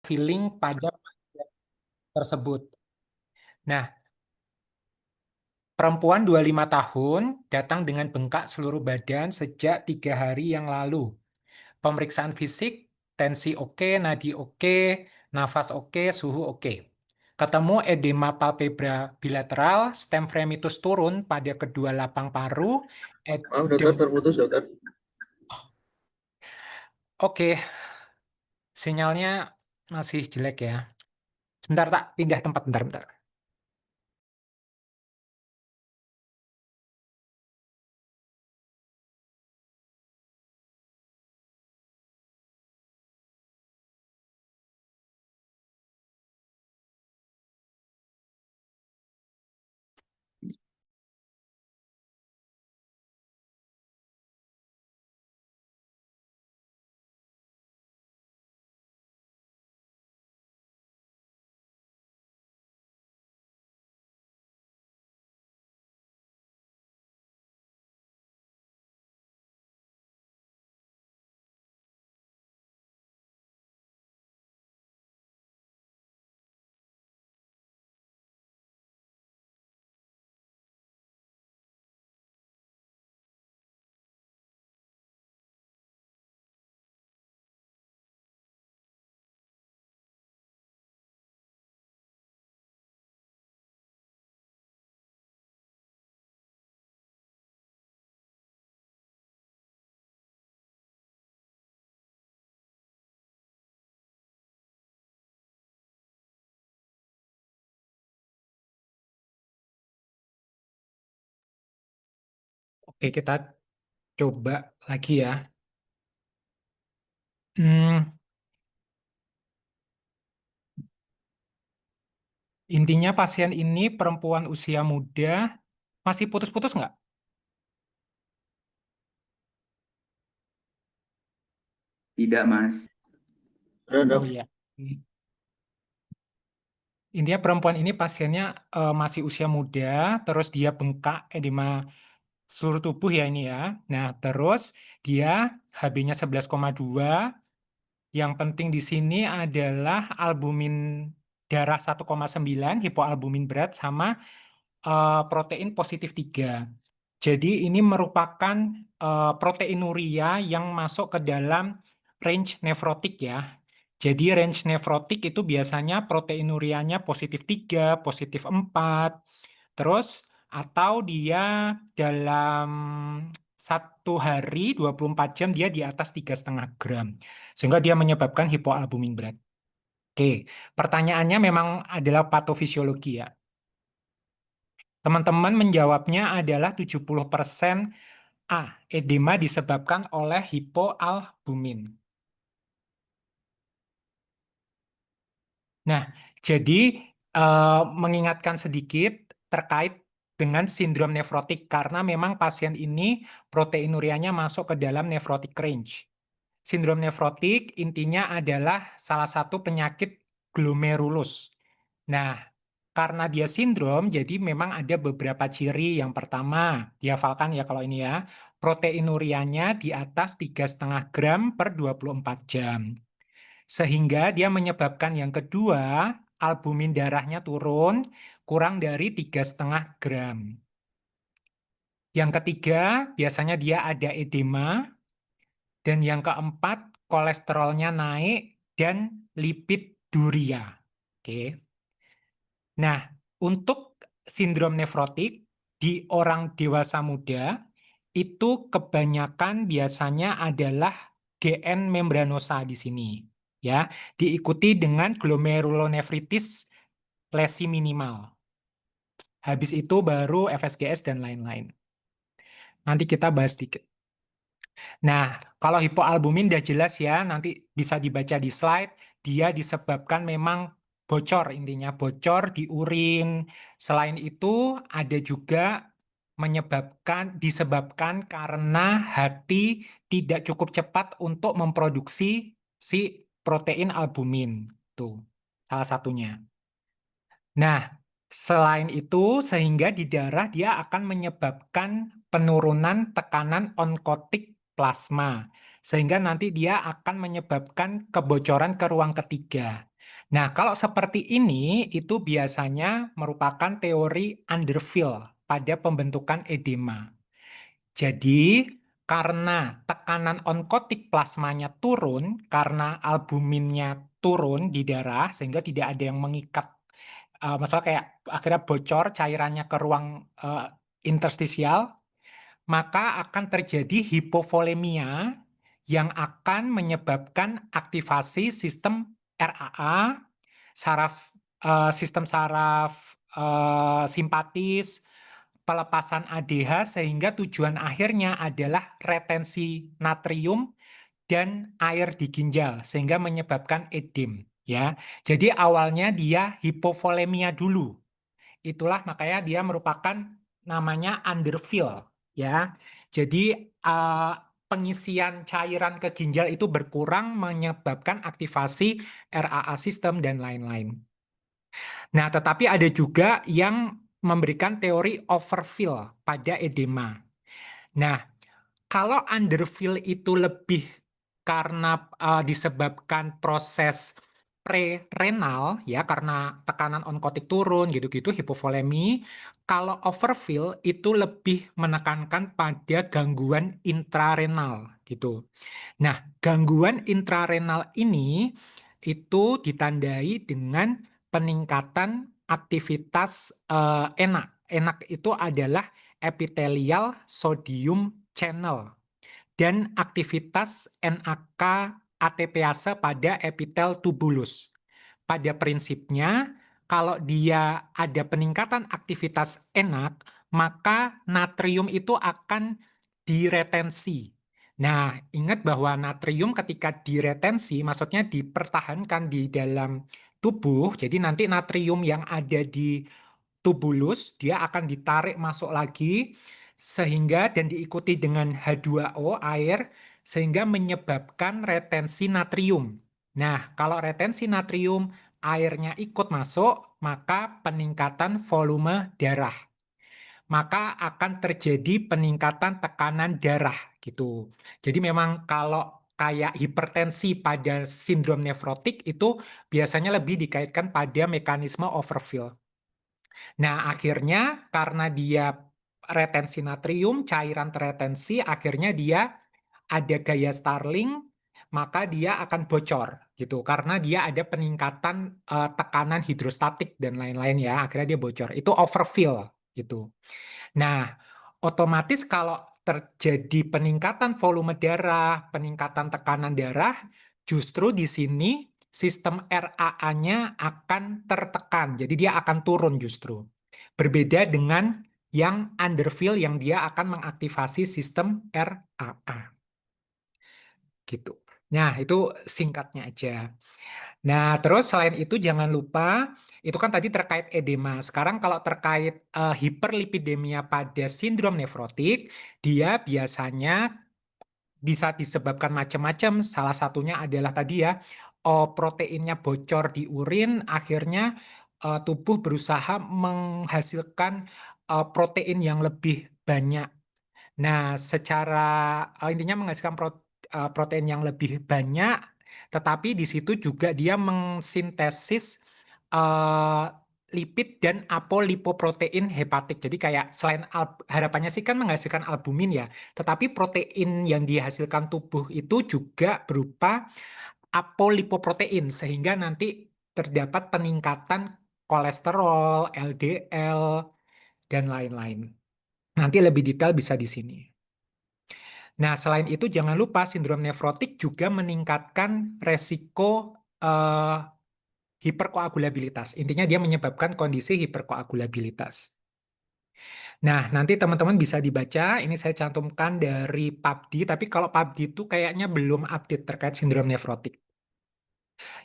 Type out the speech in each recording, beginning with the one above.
feeling pada pasien tersebut. Nah, perempuan 25 tahun datang dengan bengkak seluruh badan sejak 3 hari yang lalu. Pemeriksaan fisik, tensi oke, nadi oke, nafas oke, suhu oke. Ketemu edema palpebra bilateral, stem fremitus turun pada kedua lapang paru, Maaf edem. dokter, terputus dokter. Oke, sinyalnya masih jelek ya. Sebentar, tak pindah tempat, bentar, bentar. Oke, kita coba lagi ya. Hmm, intinya pasien ini perempuan usia muda, masih putus-putus nggak? Tidak, Mas. Ada Oh dok. iya. Intinya perempuan ini pasiennya masih usia muda, terus dia bengkak edema seluruh tubuh ya ini ya. Nah, terus dia HB-nya 11,2. Yang penting di sini adalah albumin darah 1,9, hipoalbumin berat, sama protein positif 3. Jadi ini merupakan proteinuria yang masuk ke dalam range nefrotik ya. Jadi range nefrotik itu biasanya proteinurianya positif 3, positif 4, terus atau dia dalam 1 hari 24 jam dia di atas 3,5 gram. Sehingga dia menyebabkan hipoalbumin berat. Oke, pertanyaannya memang adalah patofisiologi ya. Teman-teman menjawabnya adalah 70% A. Edema disebabkan oleh hipoalbumin. Nah, jadi mengingatkan sedikit terkait dengan sindrom nefrotik karena memang pasien ini proteinurianya masuk ke dalam nefrotic range. Sindrom nefrotik intinya adalah salah satu penyakit glomerulus. Nah, karena dia sindrom, jadi memang ada beberapa ciri. Yang pertama, dihafalkan ya kalau ini ya, proteinurianya di atas 3,5 gram per 24 jam. Sehingga dia menyebabkan yang kedua, albumin darahnya turun kurang dari 3,5 gram. Yang ketiga, biasanya dia ada edema. Dan yang keempat, kolesterolnya naik dan lipiduria. Oke. Nah, untuk sindrom nefrotik di orang dewasa muda itu kebanyakan biasanya adalah GN membranosa di sini, ya, diikuti dengan glomerulonefritis lesi minimal. Habis itu baru FSGS dan lain-lain. Nanti kita bahas sedikit. Nah, kalau hipoalbumin udah jelas ya, nanti bisa dibaca di slide, dia disebabkan memang bocor intinya, bocor di urin. Selain itu ada juga disebabkan karena hati tidak cukup cepat untuk memproduksi si protein albumin. Tuh, salah satunya. Nah, selain itu, sehingga di darah dia akan menyebabkan penurunan tekanan onkotik plasma. Sehingga nanti dia akan menyebabkan kebocoran ke ruang ketiga. Nah, kalau seperti ini itu biasanya merupakan teori underfill pada pembentukan edema. Jadi, karena tekanan onkotik plasmanya turun, karena albuminnya turun di darah, sehingga tidak ada yang mengikat, masalah kayak akhirnya bocor cairannya ke ruang interstisial, maka akan terjadi hipovolemia yang akan menyebabkan aktivasi sistem RAA, sistem saraf simpatis, pelepasan ADH, sehingga tujuan akhirnya adalah retensi natrium dan air di ginjal sehingga menyebabkan edem, ya. Jadi awalnya dia hipovolemia dulu. Itulah makanya dia merupakan namanya underfill, ya. Jadi pengisian cairan ke ginjal itu berkurang menyebabkan aktivasi RAA sistem dan lain-lain. Nah, tetapi ada juga yang memberikan teori overfill pada edema. Nah, kalau underfill itu lebih karena disebabkan proses pre-renal, ya, karena tekanan onkotik turun gitu-gitu, hipovolemi. Kalau overfill itu lebih menekankan pada gangguan intrarenal gitu. Nah, gangguan intrarenal ini itu ditandai dengan peningkatan aktivitas ENaC. ENaC itu adalah epithelial sodium channel dan aktivitas NAK ATPase pada epitel tubulus. Pada prinsipnya, kalau dia ada peningkatan aktivitas ENaC, maka natrium itu akan diretensi. Nah, ingat bahwa natrium ketika diretensi, maksudnya dipertahankan di dalam tubuh, jadi nanti natrium yang ada di tubulus, dia akan ditarik masuk lagi, sehingga dan diikuti dengan H2O, air, sehingga menyebabkan retensi natrium. Nah, kalau retensi natrium, airnya ikut masuk, maka peningkatan volume darah. Maka akan terjadi peningkatan tekanan darah gitu. Jadi memang kalau kayak hipertensi pada sindrom nefrotik itu biasanya lebih dikaitkan pada mekanisme overfill. Nah, akhirnya karena dia retensi natrium, cairan terretensi, akhirnya dia ada gaya Starling, maka dia akan bocor gitu. Karena dia ada peningkatan tekanan hidrostatik dan lain-lain ya, akhirnya dia bocor. Itu overfill gitu. Nah, otomatis kalau terjadi peningkatan volume darah, peningkatan tekanan darah, justru di sini sistem RAA-nya akan tertekan. Jadi dia akan turun justru. Berbeda dengan yang underfill yang dia akan mengaktifasi sistem RAA. Gitu. Nah, itu singkatnya aja. Nah, terus selain itu jangan lupa, itu kan tadi terkait edema. Sekarang kalau terkait hiperlipidemia pada sindrom nefrotik, dia biasanya bisa disebabkan macam-macam. Salah satunya adalah tadi ya, proteinnya bocor di urin, akhirnya tubuh berusaha menghasilkan protein yang lebih banyak. Nah, secara intinya menghasilkan protein yang lebih banyak, tetapi di situ juga dia mengsintesis eh, lipid dan apolipoprotein hepatik. Jadi kayak selain harapannya sih kan menghasilkan albumin ya, tetapi protein yang dihasilkan tubuh itu juga berupa apolipoprotein sehingga nanti terdapat peningkatan kolesterol, LDL, dan lain-lain. Nanti lebih detail bisa di sini. Nah, selain itu jangan lupa sindrom nefrotik juga meningkatkan resiko hiperkoagulabilitas. Intinya dia menyebabkan kondisi hiperkoagulabilitas. Nah, nanti teman-teman bisa dibaca, ini saya cantumkan dari PubD, tapi kalau PubD itu kayaknya belum update terkait sindrom nefrotik.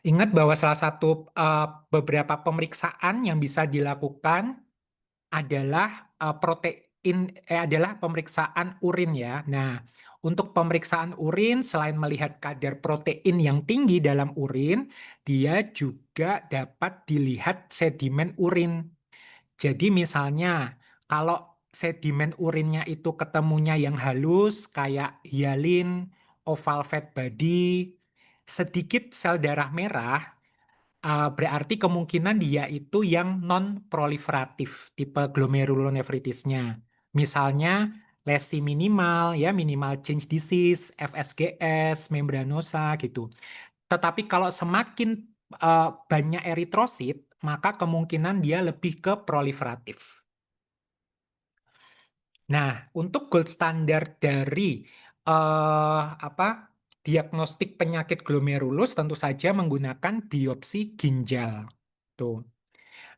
Ingat bahwa salah satu beberapa pemeriksaan yang bisa dilakukan adalah adalah pemeriksaan urin ya. Nah, untuk pemeriksaan urin selain melihat kadar protein yang tinggi dalam urin, dia juga dapat dilihat sedimen urin. Jadi misalnya kalau sedimen urinnya itu ketemunya yang halus kayak hialin, oval fat body, sedikit sel darah merah, Berarti kemungkinan dia itu yang non-proliferatif, tipe glomerulonefritisnya. Misalnya lesi minimal, ya minimal change disease, FSGS, membranosa gitu. Tetapi kalau semakin banyak eritrosit, maka kemungkinan dia lebih ke proliferatif. Nah, untuk gold standar dari diagnostik penyakit glomerulus tentu saja menggunakan biopsi ginjal. Tuh.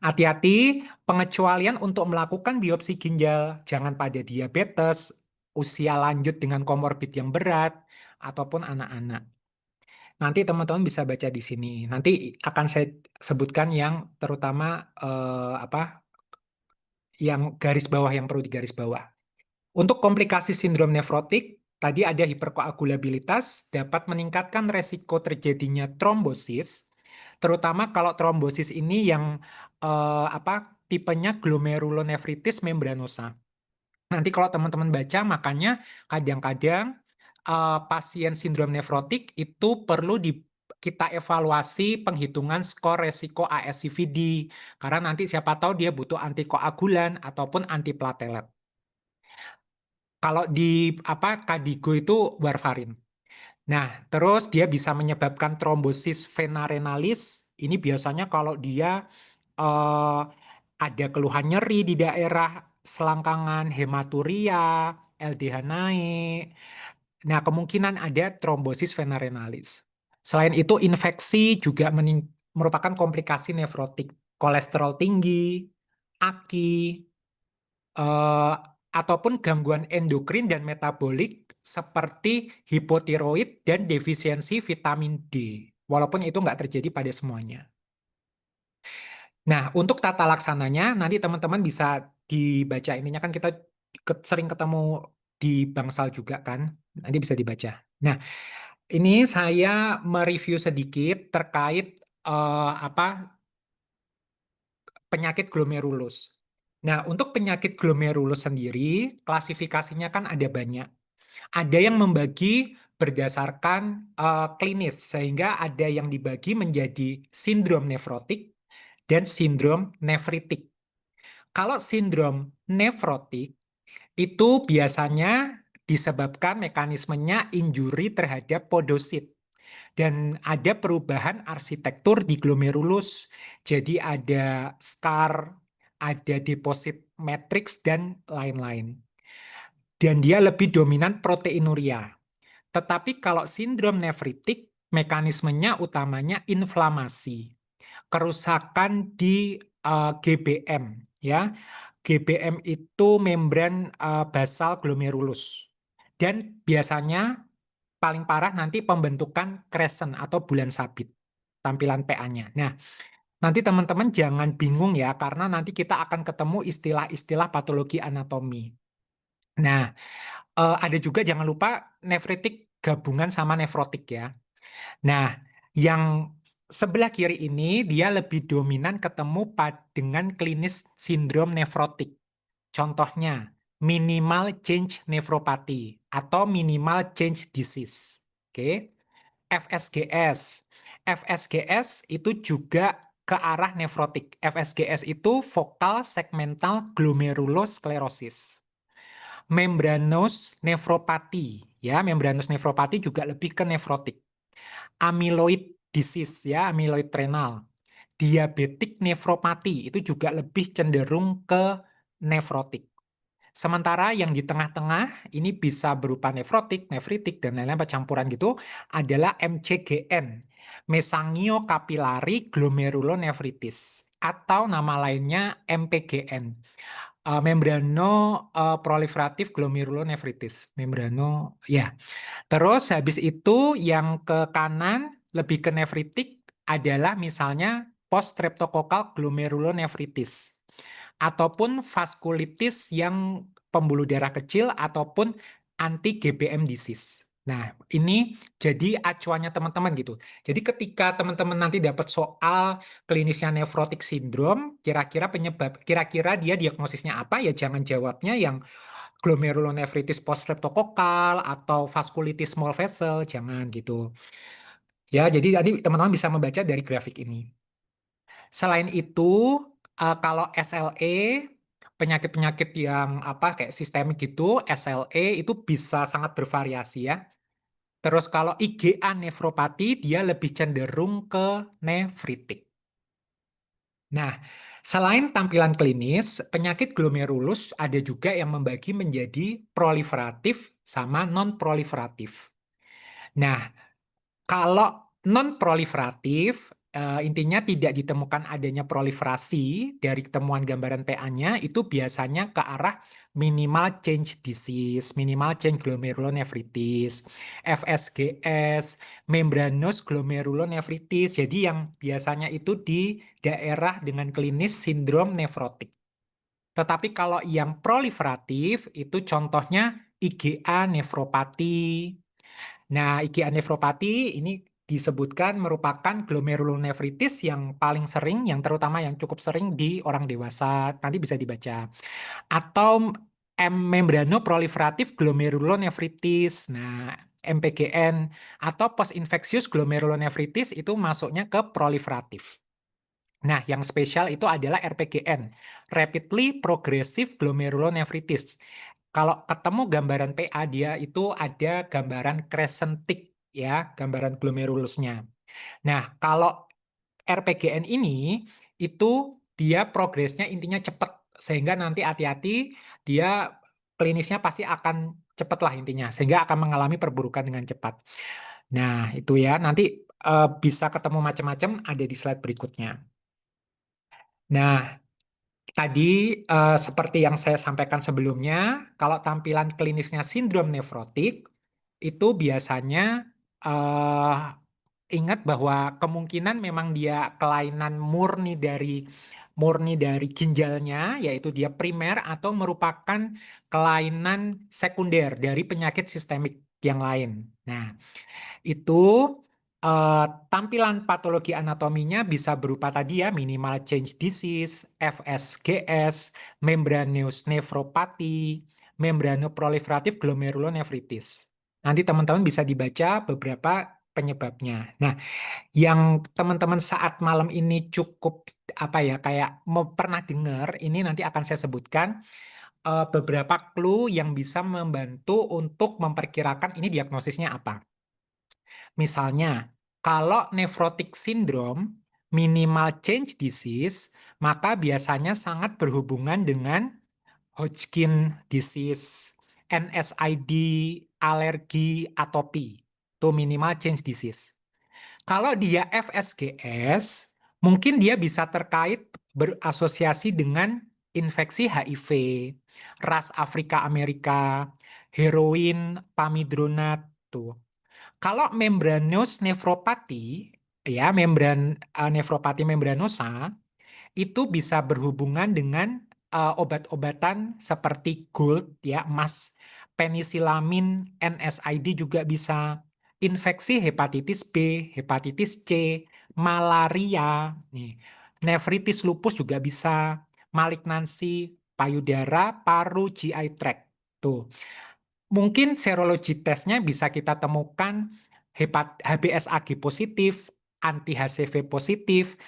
Hati-hati, pengecualian untuk melakukan biopsi ginjal jangan pada diabetes, usia lanjut dengan komorbid yang berat, ataupun anak-anak. Nanti teman-teman bisa baca di sini. Nanti akan saya sebutkan yang terutama yang garis bawah yang perlu digaris bawah. Untuk komplikasi sindrom nefrotik, tadi ada hiperkoagulabilitas dapat meningkatkan resiko terjadinya trombosis, terutama kalau trombosis ini yang tipenya glomerulonefritis membranosa. Nanti kalau teman-teman baca, makanya kadang-kadang pasien sindrom nefrotik itu perlu kita evaluasi penghitungan skor resiko ASCVD, karena nanti siapa tahu dia butuh antikoagulan ataupun antiplatelet. Kalau di KDIGO itu warfarin. Nah, terus dia bisa menyebabkan trombosis vena renalis. Ini biasanya kalau dia ada keluhan nyeri di daerah selangkangan, hematuria, LDH naik. Nah, kemungkinan ada trombosis vena renalis. Selain itu, infeksi juga merupakan komplikasi nefrotik. Kolesterol tinggi, AKI, ataupun gangguan endokrin dan metabolik seperti hipotiroid dan defisiensi vitamin D. Walaupun itu nggak terjadi pada semuanya. Nah, untuk tata laksananya, nanti teman-teman bisa dibaca ininya kan kita sering ketemu di Bangsal juga kan, nanti bisa dibaca. Nah, ini saya mereview sedikit terkait penyakit glomerulus. Nah, untuk penyakit glomerulus sendiri, klasifikasinya kan ada banyak. Ada yang membagi berdasarkan klinis, sehingga ada yang dibagi menjadi sindrom nefrotik dan sindrom nefritik. Kalau sindrom nefrotik, itu biasanya disebabkan mekanismenya injuri terhadap podosit. Dan ada perubahan arsitektur di glomerulus. Jadi ada scar, ada deposit matrix, dan lain-lain. Dan dia lebih dominan proteinuria. Tetapi kalau sindrom nefritik, mekanismenya utamanya inflamasi. Kerusakan di GBM. Ya. GBM itu membran basal glomerulus. Dan biasanya paling parah nanti pembentukan crescent atau bulan sabit, tampilan PA-nya. Nah, nanti teman-teman jangan bingung ya, karena nanti kita akan ketemu istilah-istilah patologi anatomi. Nah, ada juga jangan lupa nefritik gabungan sama nefrotik ya. Nah, yang sebelah kiri ini dia lebih dominan ketemu dengan klinis sindrom nefrotik. Contohnya, minimal change nephropathy atau minimal change disease. Oke. FSGS. FSGS itu juga ke arah nefrotik. FSGS itu focal segmental glomerulosclerosis. Membranous nephropathy, ya, membranous nephropathy juga lebih ke nefrotik. Amyloid disease, ya, amyloid renal. Diabetic nephropathy itu juga lebih cenderung ke nefrotik. Sementara yang di tengah-tengah ini bisa berupa nefrotik, nefritik, dan lain-lain campuran gitu adalah MCGN, mesangiokapilari glomerulonefritis, atau nama lainnya MPGN, membrano proliferatif glomerulonefritis, membrano ya. Terus habis itu yang ke kanan lebih ke nefritik adalah misalnya post-streptokokal glomerulonefritis ataupun vaskulitis yang pembuluh darah kecil ataupun anti GBM disease. Nah, ini jadi acuannya teman-teman gitu. Jadi ketika teman-teman nanti dapat soal klinisnya nefrotik sindrom, kira-kira dia diagnosisnya apa, ya jangan jawabnya yang glomerulonefritis post-streptokokal atau vaskulitis small vessel, jangan gitu. Ya, jadi tadi teman-teman bisa membaca dari grafik ini. Selain itu, kalau SLE, penyakit-penyakit yang kayak sistemik gitu, SLE itu bisa sangat bervariasi ya. Terus kalau IgA nefropati, dia lebih cenderung ke nefritik. Nah, selain tampilan klinis, penyakit glomerulus ada juga yang membagi menjadi proliferatif sama non-proliferatif. Nah, kalau non-proliferatif, intinya tidak ditemukan adanya proliferasi dari temuan gambaran PA-nya, itu biasanya ke arah minimal change disease, minimal change glomerulonefritis, FSGS, membranous glomerulonefritis. Jadi yang biasanya itu di daerah dengan klinis sindrom nefrotik. Tetapi kalau yang proliferatif, itu contohnya IgA nefropati. Nah, IgA nefropati ini disebutkan merupakan glomerulonefritis yang paling sering, yang terutama yang cukup sering di orang dewasa. Nanti bisa dibaca. Atau membranoproliferatif glomerulonefritis. Nah, MPGN atau post-infectious glomerulonefritis itu masuknya ke proliferatif. Nah, yang spesial itu adalah RPGN, Rapidly Progressive Glomerulonefritis. Kalau ketemu gambaran PA, dia itu ada gambaran crescentic, ya, gambaran glomerulusnya. Nah, kalau RPGN ini, itu dia progresnya intinya cepat, sehingga nanti hati-hati, dia klinisnya pasti akan cepat lah intinya, sehingga akan mengalami perburukan dengan cepat. Nah, itu ya, nanti bisa ketemu macam-macam, ada di slide berikutnya. Nah, tadi seperti yang saya sampaikan sebelumnya, kalau tampilan klinisnya sindrom nefrotik, itu biasanya ingat bahwa kemungkinan memang dia kelainan murni dari ginjalnya, yaitu dia primer atau merupakan kelainan sekunder dari penyakit sistemik yang lain. Nah, itu tampilan patologi anatominya bisa berupa tadi ya, minimal change disease, FSGS, membranous nephropathy, membranoproliferative glomerulonefritis. Nanti teman-teman bisa dibaca beberapa penyebabnya. Nah, yang teman-teman saat malam ini cukup kayak pernah dengar, ini nanti akan saya sebutkan beberapa clue yang bisa membantu untuk memperkirakan ini diagnosisnya apa. Misalnya, kalau nephrotic syndrome, minimal change disease, maka biasanya sangat berhubungan dengan Hodgkin disease, NSID, alergi, atopi. Itu minimal change disease. Kalau dia FSGS, mungkin dia bisa terkait berasosiasi dengan infeksi HIV, ras Afrika Amerika, heroin, pamidronat, tuh. Kalau membranous nefropati, ya nefropati membranosa, itu bisa berhubungan dengan obat-obatan seperti gold, ya emas, penisilamin, NSAID juga bisa, infeksi hepatitis B, hepatitis C, malaria, nih, nefritis lupus juga bisa, malignansi payudara, paru, GI tract. Tuh. Mungkin serologi tesnya bisa kita temukan HBsAg positif, anti HCV positif,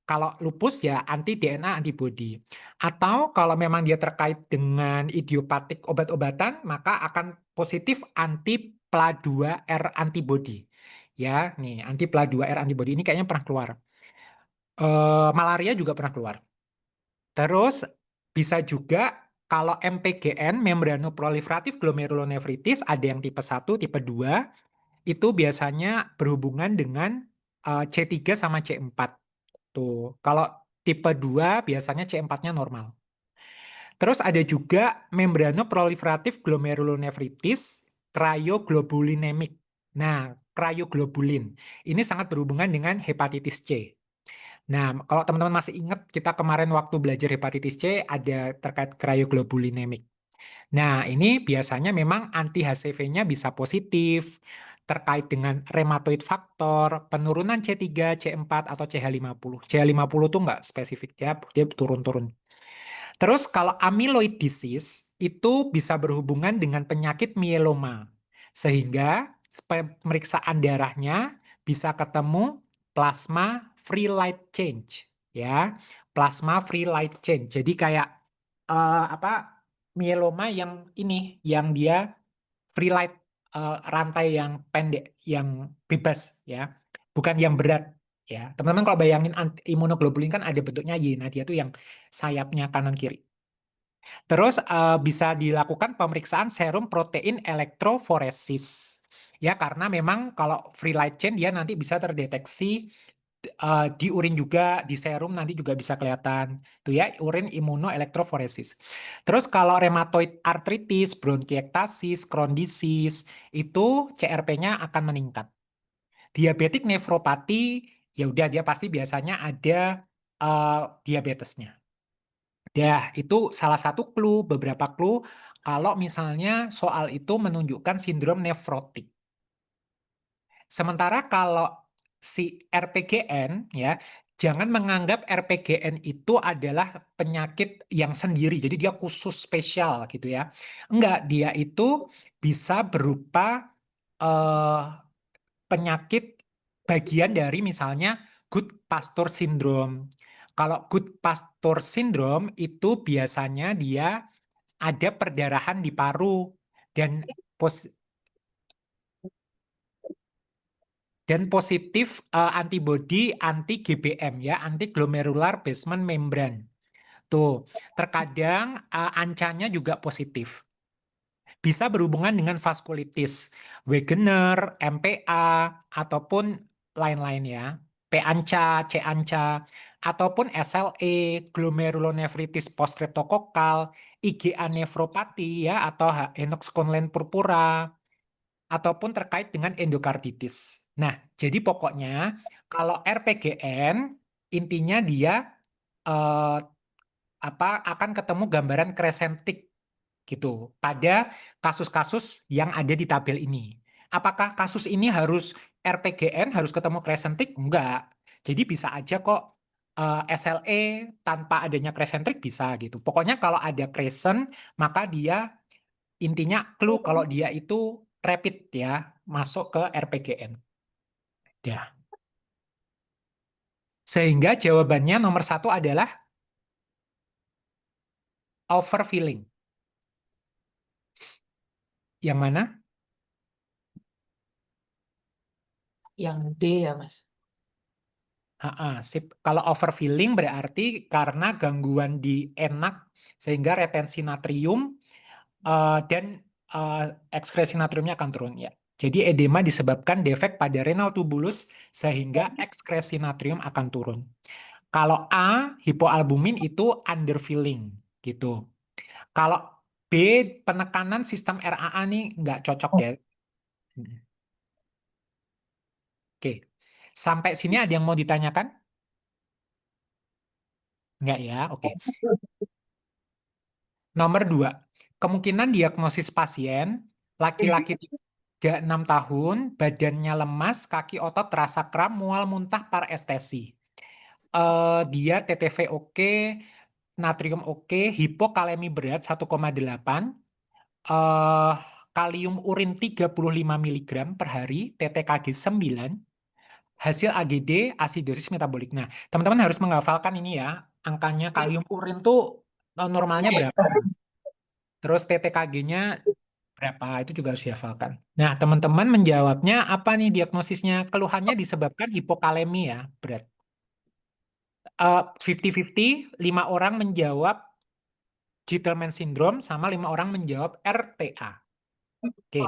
kalau lupus ya anti DNA antibody. Atau kalau memang dia terkait dengan idiopatik obat-obatan, maka akan positif anti PLA2R antibody. Ya, nih anti PLA2R antibody ini kayaknya pernah keluar. Malaria juga pernah keluar. Terus bisa juga kalau MPGN, membranoproliferatif glomerulonefritis, ada yang tipe 1, tipe 2, itu biasanya berhubungan dengan C3 sama C4. Tuh. Kalau tipe 2 biasanya C4-nya normal. Terus ada juga membranoproliferatif glomerulonefritis cryoglobulinemic. Nah, cryoglobulin ini sangat berhubungan dengan hepatitis C. Nah, kalau teman-teman masih ingat kita kemarin waktu belajar hepatitis C ada terkait cryoglobulinemic. Nah, ini biasanya memang anti HCV-nya bisa positif terkait dengan rheumatoid factor, penurunan C3, C4 atau CH50. CH50 tuh nggak spesifik ya, dia turun-turun. Terus kalau amyloid disease itu bisa berhubungan dengan penyakit mieloma. Sehingga pemeriksaan darahnya bisa ketemu plasma free light chain, ya. Plasma free light chain. Jadi kayak mieloma yang ini, yang dia free light, rantai yang pendek, yang bebas, ya, bukan yang berat, ya. Teman-teman kalau bayangin imunoglobulin kan ada bentuknya Y, nah dia tuh yang sayapnya kanan kiri. Terus bisa dilakukan pemeriksaan serum protein elektroforesis. Ya, karena memang kalau free light chain dia nanti bisa terdeteksi di urin juga, di serum nanti juga bisa kelihatan. Tuh ya, urin immunoelektroforesis. Terus kalau rheumatoid arthritis, bronkiektasis, Crohn disease, itu CRP-nya akan meningkat. Diabetik nefropati, ya udah dia pasti biasanya ada diabetesnya. Dah, itu salah satu clue, beberapa clue kalau misalnya soal itu menunjukkan sindrom nefrotik. Sementara kalau si RPGN, ya, jangan menganggap RPGN itu adalah penyakit yang sendiri, jadi dia khusus spesial gitu ya. Enggak, dia itu bisa berupa penyakit bagian dari misalnya Good Pastor Syndrome. Kalau Good Pastor Syndrome itu biasanya dia ada perdarahan di paru dan positif antibody anti GBM, ya, anti glomerular basement membrane. Tuh, terkadang ancanya juga positif. Bisa berhubungan dengan vaskulitis, Wegener, MPA, ataupun lain-lain ya. P-anca, C-anca, ataupun SLE, glomerulonefritis postreptokokal, IgA nefropati ya, atau Henoch-Schönlein purpura, ataupun terkait dengan endokarditis. Nah, jadi pokoknya kalau RPGN intinya dia eh, akan ketemu gambaran kresentik gitu pada kasus-kasus yang ada di tabel ini. Apakah kasus ini harus RPGN harus ketemu kresentik? Enggak. Jadi bisa aja kok SLE tanpa adanya kresentik bisa gitu. Pokoknya kalau ada kresen maka dia intinya clue kalau dia itu rapid ya masuk ke RPGN. Ya. Sehingga jawabannya nomor 1 adalah overfilling. Yang mana? Yang D ya, Mas. Sip. Kalau overfilling berarti karena gangguan di enak sehingga retensi natrium dan ekskresi natriumnya akan turun ya. Jadi edema disebabkan defek pada renal tubulus sehingga ekskresi natrium akan turun. Kalau A, hipoalbumin itu underfilling gitu. Kalau B, penekanan sistem RAA nih nggak cocok ya. Oke. Sampai sini ada yang mau ditanyakan? Nggak ya? Oke. Nomor 2, kemungkinan diagnosis pasien, laki-laki 36 tahun, badannya lemas, kaki otot terasa kram, mual, muntah, parestesi. Dia TTV oke, natrium oke, hipokalemi berat 1,8, kalium urin 35 mg per hari, TTKG 9, hasil AGD, asidosis metabolik. Nah, teman-teman harus menghafalkan ini ya, angkanya kalium urin tuh normalnya berapa. Terus TTKG-nya berapa, itu juga harus dihafalkan. Nah, teman-teman menjawabnya apa nih diagnosisnya? Keluhannya disebabkan hipokalemi ya, berat. 50-50, 5 orang menjawab Gentleman syndrome sama 5 orang menjawab RTA. Oke.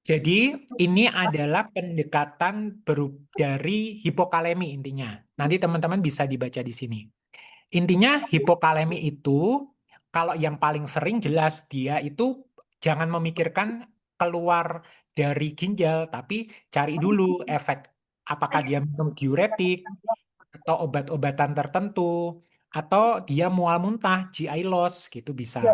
Jadi ini adalah pendekatan dari hipokalemi intinya. Nanti teman-teman bisa dibaca di sini. Intinya hipokalemi itu kalau yang paling sering jelas dia itu jangan memikirkan keluar dari ginjal, tapi cari dulu efek apakah dia minum diuretik atau obat-obatan tertentu atau dia mual muntah, GI loss gitu bisa.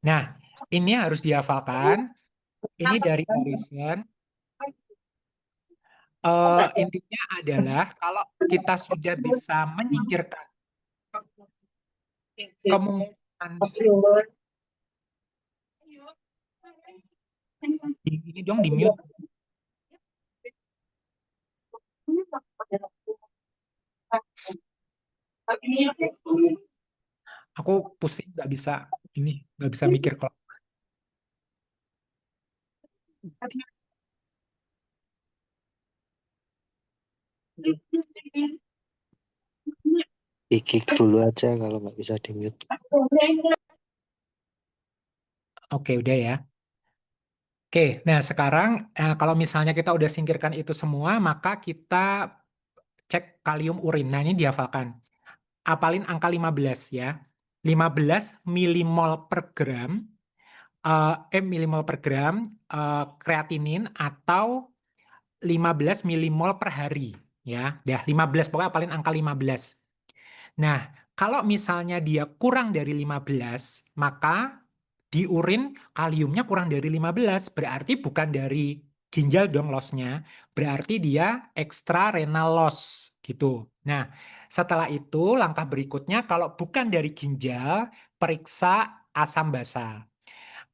Nah, ini harus dihafalkan. Ini dari Harrison. Intinya adalah kalau kita sudah bisa menyingkirkan kemungkinan ini dong di mute. Aku pusing nggak bisa mikir kalau Di-kick dulu aja kalau nggak bisa di-mute. oke udah ya. Oke, nah sekarang kalau misalnya kita udah singkirkan itu semua, maka kita cek kalium urin. Nah ini dihafalkan. Apalin angka 15 ya. 15 milimol per gram, milimol per gram kreatinin atau 15 milimol per hari. Ya, dah 15, pokoknya apalin angka 15. Nah, kalau misalnya dia kurang dari 15, maka di urin kaliumnya kurang dari 15, berarti bukan dari ginjal dong loss-nya, berarti dia extra renal loss gitu. Nah, setelah itu langkah berikutnya kalau bukan dari ginjal, periksa asam basa.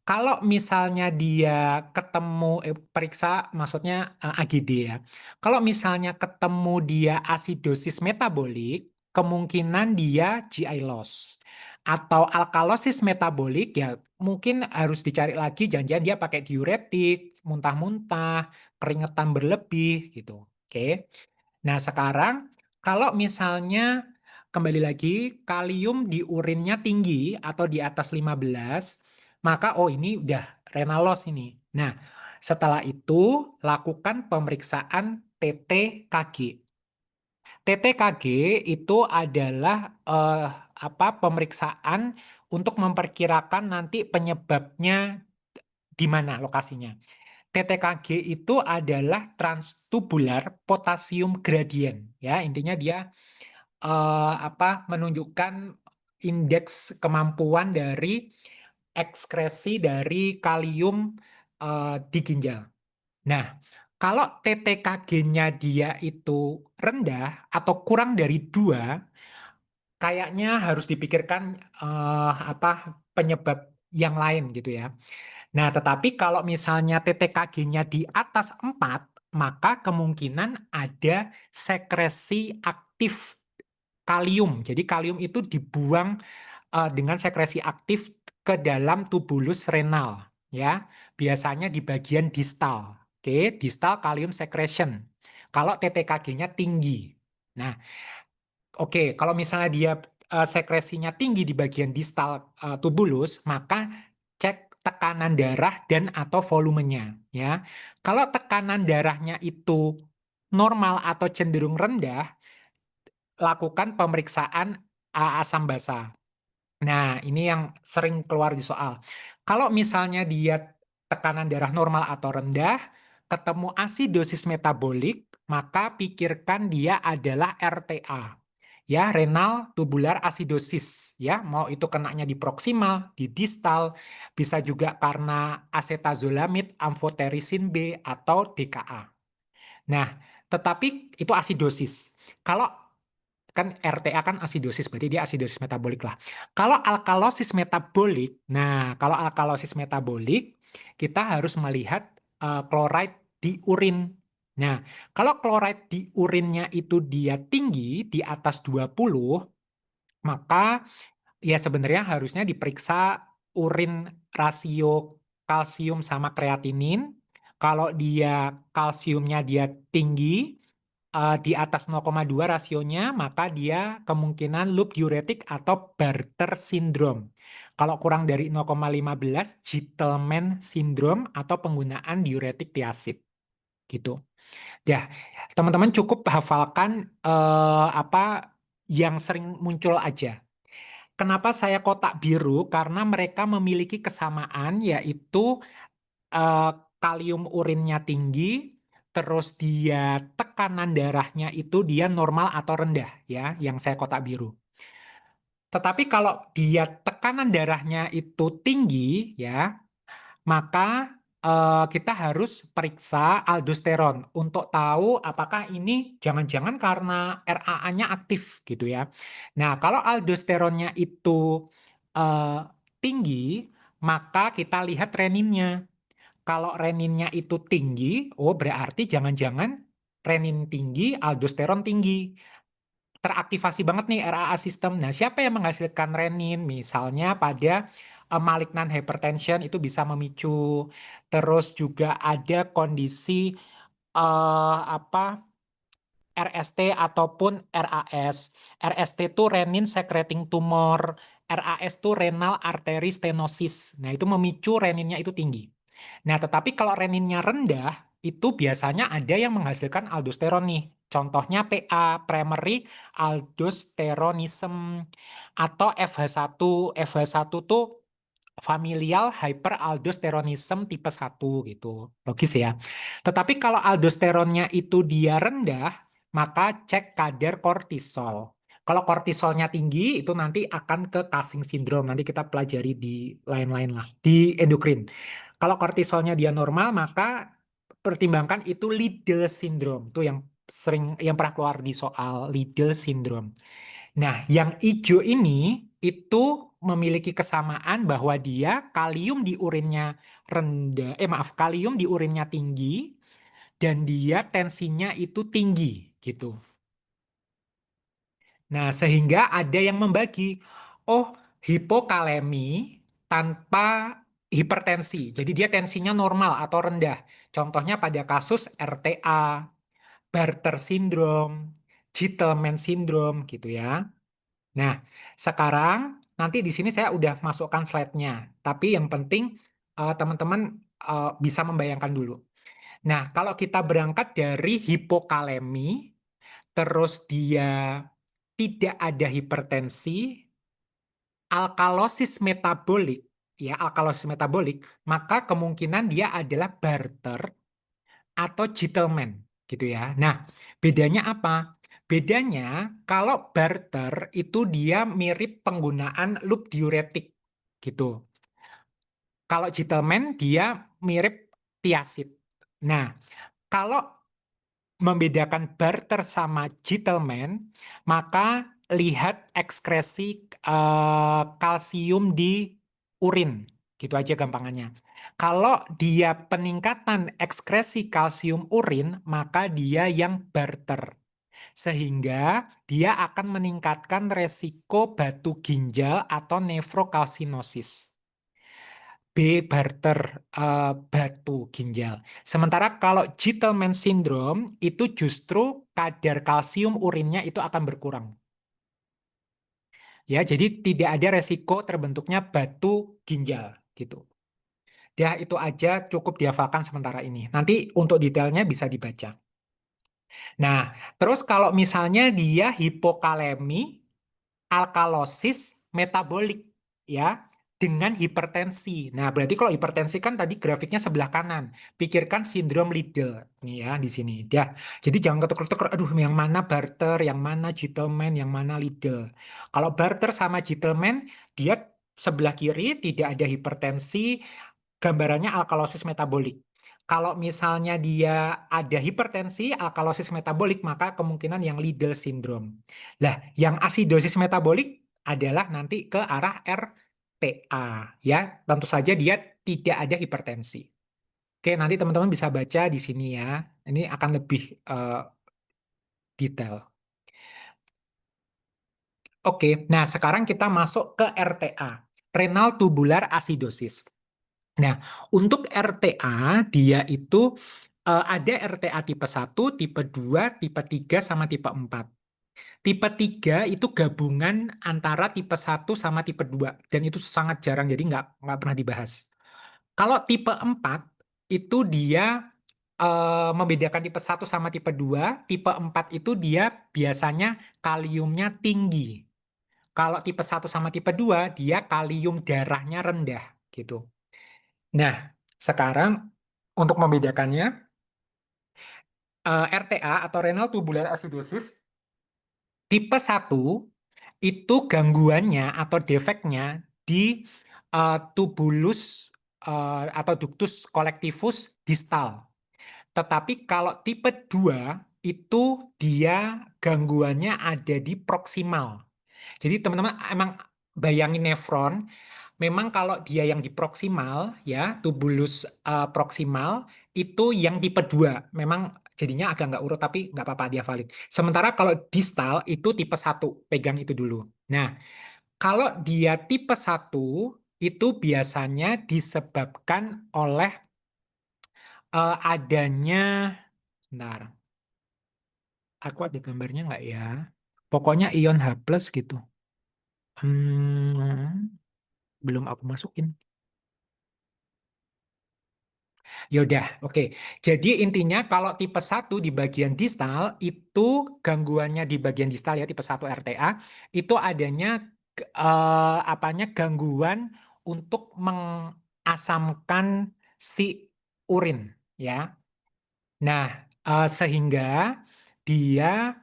Kalau misalnya dia ketemu periksa maksudnya AGD ya. Kalau misalnya ketemu dia asidosis metabolik, kemungkinan dia GI loss. Atau alkalosis metabolik ya mungkin harus dicari lagi jangan-jangan dia pakai diuretik, muntah-muntah, keringetan berlebih gitu. Oke. Nah, sekarang kalau misalnya kembali lagi kalium di urinnya tinggi atau di atas 15, maka oh ini udah renal loss ini. Nah, setelah itu lakukan pemeriksaan TTKG. TTKG itu adalah pemeriksaan untuk memperkirakan nanti penyebabnya di mana lokasinya. TTKG itu adalah transtubular potassium gradient ya, intinya dia menunjukkan indeks kemampuan dari ekskresi dari kalium di ginjal. Nah, kalau TTKG-nya dia itu rendah atau kurang dari 2, kayaknya harus dipikirkan penyebab yang lain gitu ya. Nah, tetapi kalau misalnya TTKG-nya di atas 4, maka kemungkinan ada sekresi aktif kalium. Jadi kalium itu dibuang dengan sekresi aktif ke dalam tubulus renal, ya. Biasanya di bagian distal. Oke, distal kalium secretion. Kalau TTKG-nya tinggi. Nah, oke, kalau misalnya dia sekresinya tinggi di bagian distal tubulus, maka cek tekanan darah dan atau volumenya, ya. Kalau tekanan darahnya itu normal atau cenderung rendah, lakukan pemeriksaan asam basa. Nah, ini yang sering keluar di soal. Kalau misalnya dia tekanan darah normal atau rendah, ketemu asidosis metabolik, maka pikirkan dia adalah RTA. Ya, renal tubular acidosis, ya, mau itu kenanya di proksimal, di distal, bisa juga karena acetazolamid, amfoterisin B atau DKA. Nah, tetapi itu asidosis. Kalau kan RTA kan asidosis, berarti dia asidosis metabolik lah. Kalau alkalosis metabolik, nah kalau alkalosis metabolik, kita harus melihat chloride di urin. Nah, kalau chloride di urinnya itu dia tinggi, di atas 20, maka ya sebenarnya harusnya diperiksa urin rasio kalsium sama kreatinin. Kalau dia kalsiumnya dia tinggi, di atas 0,2 rasionya, maka dia kemungkinan loop diuretik atau Bartter syndrome. Kalau kurang dari 0,15, Gitelman syndrome atau penggunaan diuretik tiazid. Gitu. Ya, teman-teman cukup hafalkan yang sering muncul aja. Kenapa saya kotak biru? Karena mereka memiliki kesamaan, yaitu kalium urinnya tinggi, terus dia tekanan darahnya itu dia normal atau rendah, ya, yang saya kotak biru. Tetapi kalau dia tekanan darahnya itu tinggi, ya, maka kita harus periksa aldosteron untuk tahu apakah ini jangan-jangan karena RAA-nya aktif gitu ya. Nah, kalau aldosteronnya itu tinggi, maka kita lihat reninnya. Kalau reninnya itu tinggi, oh berarti jangan-jangan renin tinggi, aldosteron tinggi. Teraktivasi banget nih RAA sistem. Nah, siapa yang menghasilkan renin? Misalnya pada malignant hypertension itu bisa memicu. Terus juga ada kondisi RST ataupun RAS. RST itu renin secreting tumor, RAS itu renal artery stenosis. Nah, itu memicu reninnya itu tinggi. Nah, tetapi kalau reninnya rendah, itu biasanya ada yang menghasilkan aldosteron nih. Contohnya PA, primary aldosteronism, atau FH1. FH1 tuh familial hyperaldosteronism tipe 1 gitu. Logis ya. Tetapi kalau aldosteronnya itu dia rendah, maka cek kadar kortisol. Kalau kortisolnya tinggi, itu nanti akan ke Cushing syndrome. Nanti kita pelajari di lain-lain lah, di endokrin. Kalau kortisolnya dia normal, maka pertimbangkan itu Liddle syndrome. Itu yang pernah keluar di soal Liddle syndrome. Nah, yang hijau ini itu memiliki kesamaan bahwa dia kalium di urinnya rendah, kalium di urinnya tinggi dan dia tensinya itu tinggi gitu. Nah, sehingga ada yang membagi, oh, hipokalemi tanpa hipertensi. Jadi dia tensinya normal atau rendah. Contohnya pada kasus RTA, Bartter syndrome, Gitelman syndrome gitu ya. Nah, sekarang nanti di sini saya udah masukkan slide-nya. Tapi yang penting teman-teman bisa membayangkan dulu. Nah, kalau kita berangkat dari hipokalemi, terus dia tidak ada hipertensi, alkalosis metabolik, maka kemungkinan dia adalah Bartter atau Gitelman, gitu ya. Nah, bedanya apa? Bedanya kalau Bartter itu dia mirip penggunaan loop diuretik, gitu. Kalau Gitelman dia mirip thiazid. Nah, kalau membedakan Bartter sama Gitelman, maka lihat ekskresi kalsium di urin. Gitu aja gampangannya. Kalau dia peningkatan ekskresi kalsium urin, maka dia yang Bartter. Sehingga dia akan meningkatkan resiko batu ginjal atau nefrokalsinosis. B. Bartter batu ginjal. Sementara kalau Gitelman syndrome itu justru kadar kalsium urinnya itu akan berkurang. Ya, jadi tidak ada resiko terbentuknya batu ginjal gitu. Ya, itu aja cukup dihafalkan sementara ini. Nanti untuk detailnya bisa dibaca. Nah, terus kalau misalnya dia hipokalemi, alkalosis metabolik ya dengan hipertensi. Nah, berarti kalau hipertensi kan tadi grafiknya sebelah kanan. Pikirkan sindrom Liddle nih ya di sini. Ya. Jadi jangan ketuker-tuker aduh yang mana Bartter, yang mana Gitelman, yang mana Liddle. Kalau Bartter sama Gitelman dia sebelah kiri tidak ada hipertensi, gambarannya alkalosis metabolik. Kalau misalnya dia ada hipertensi, alkalosis metabolik, maka kemungkinan yang Liddle syndrome. Lah, yang asidosis metabolik adalah nanti ke arah RTA. Ya, tentu saja dia tidak ada hipertensi. Oke, nanti teman-teman bisa baca di sini ya. Ini akan lebih detail. Oke, nah sekarang kita masuk ke RTA, renal tubular acidosis. Nah, untuk RTA dia itu ada RTA tipe 1, tipe 2, tipe 3, sama tipe 4. Tipe 3 itu gabungan antara tipe 1 sama tipe 2. Dan itu sangat jarang, jadi nggak pernah dibahas. Kalau tipe 4 itu dia membedakan tipe 1 sama tipe 2. Tipe 4 itu dia biasanya kaliumnya tinggi. Kalau tipe 1 sama tipe 2, dia kalium darahnya rendah. Gitu. Nah, sekarang untuk membedakannya, RTA atau renal tubular acidosis, tipe 1 itu gangguannya atau defeknya di tubulus atau ductus collectivus distal. Tetapi kalau tipe 2 itu dia gangguannya ada di proksimal. Jadi teman-teman emang bayangin nefron, memang kalau dia yang di proksimal ya, tubulus proksimal itu yang tipe 2. Memang Jadinya agak nggak urut, tapi nggak apa-apa, dia valid. Sementara kalau distal itu tipe 1, pegang itu dulu. Nah, kalau dia tipe 1, itu biasanya disebabkan oleh adanya, bentar, aku ada gambarnya nggak ya? Pokoknya ion H+ gitu. Belum aku masukin. Yaudah, oke. Jadi intinya kalau tipe 1 di bagian distal itu gangguannya di bagian distal ya, tipe 1 RTA itu adanya apanya gangguan untuk mengasamkan si urin ya. Nah, sehingga dia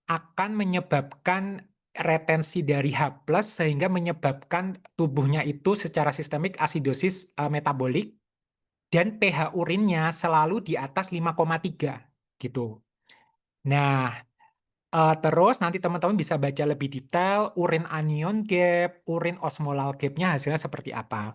akan menyebabkan retensi dari H+ sehingga menyebabkan tubuhnya itu secara sistemik asidosis metabolik dan pH urinnya selalu di atas 5,3 gitu. Nah, terus nanti teman-teman bisa baca lebih detail urin anion gap, urin osmolar gap-nya hasilnya seperti apa.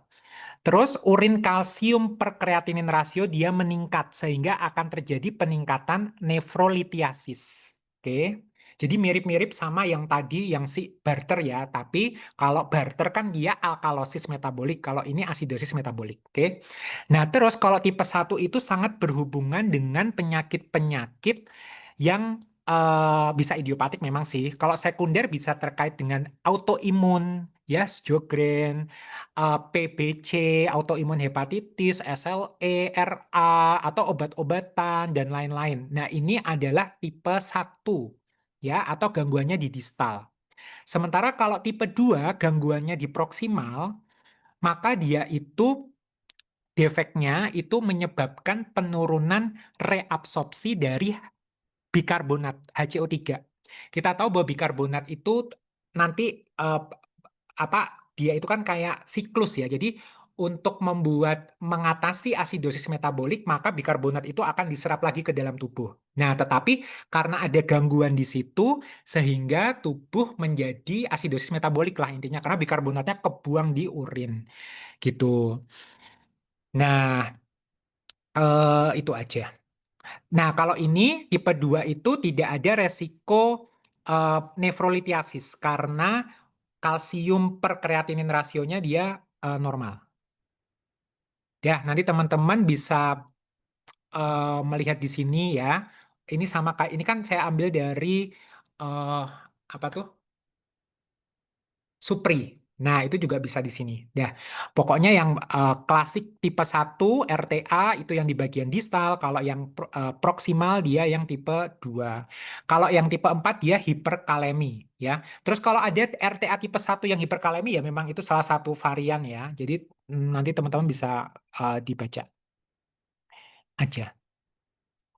Terus urin kalsium per kreatinin rasio dia meningkat sehingga akan terjadi peningkatan nefrolitiasis. Oke. Jadi mirip-mirip sama yang tadi yang si Barter ya, tapi kalau Barter kan dia alkalosis metabolik, kalau ini asidosis metabolik. Oke. Nah, terus kalau tipe 1 itu sangat berhubungan dengan penyakit-penyakit yang bisa idiopatik memang sih. Kalau sekunder bisa terkait dengan autoimun, ya, Sjogren, PBC, autoimun hepatitis, SLE, RA, atau obat-obatan, dan lain-lain. Nah, ini adalah tipe 1, ya, atau gangguannya di distal. Sementara kalau tipe 2, gangguannya di proksimal, maka dia itu defeknya itu menyebabkan penurunan reabsorpsi dari bikarbonat HCO3. Kita tahu bahwa bikarbonat itu nanti dia itu kan kayak siklus ya. Jadi untuk mengatasi asidosis metabolik, maka bikarbonat itu akan diserap lagi ke dalam tubuh. Nah, tetapi karena ada gangguan di situ, sehingga tubuh menjadi asidosis metabolik lah intinya, karena bikarbonatnya kebuang di urin. Gitu. Nah, itu aja. Nah, kalau ini tipe 2 itu tidak ada resiko nefrolitiasis karena kalsium per kreatinin rasionya dia normal. Ya, nanti teman-teman bisa melihat di sini ya. Ini sama kayak ini kan saya ambil dari apa tuh? Supri. Nah, itu juga bisa di sini. Dah, pokoknya yang klasik tipe 1 RTA itu yang di bagian distal, kalau yang proksimal dia yang tipe 2. Kalau yang tipe 4 dia hiperkalemi ya. Terus kalau ada RTA tipe 1 yang hiperkalemi ya memang itu salah satu varian ya. Jadi nanti teman-teman bisa dibaca aja.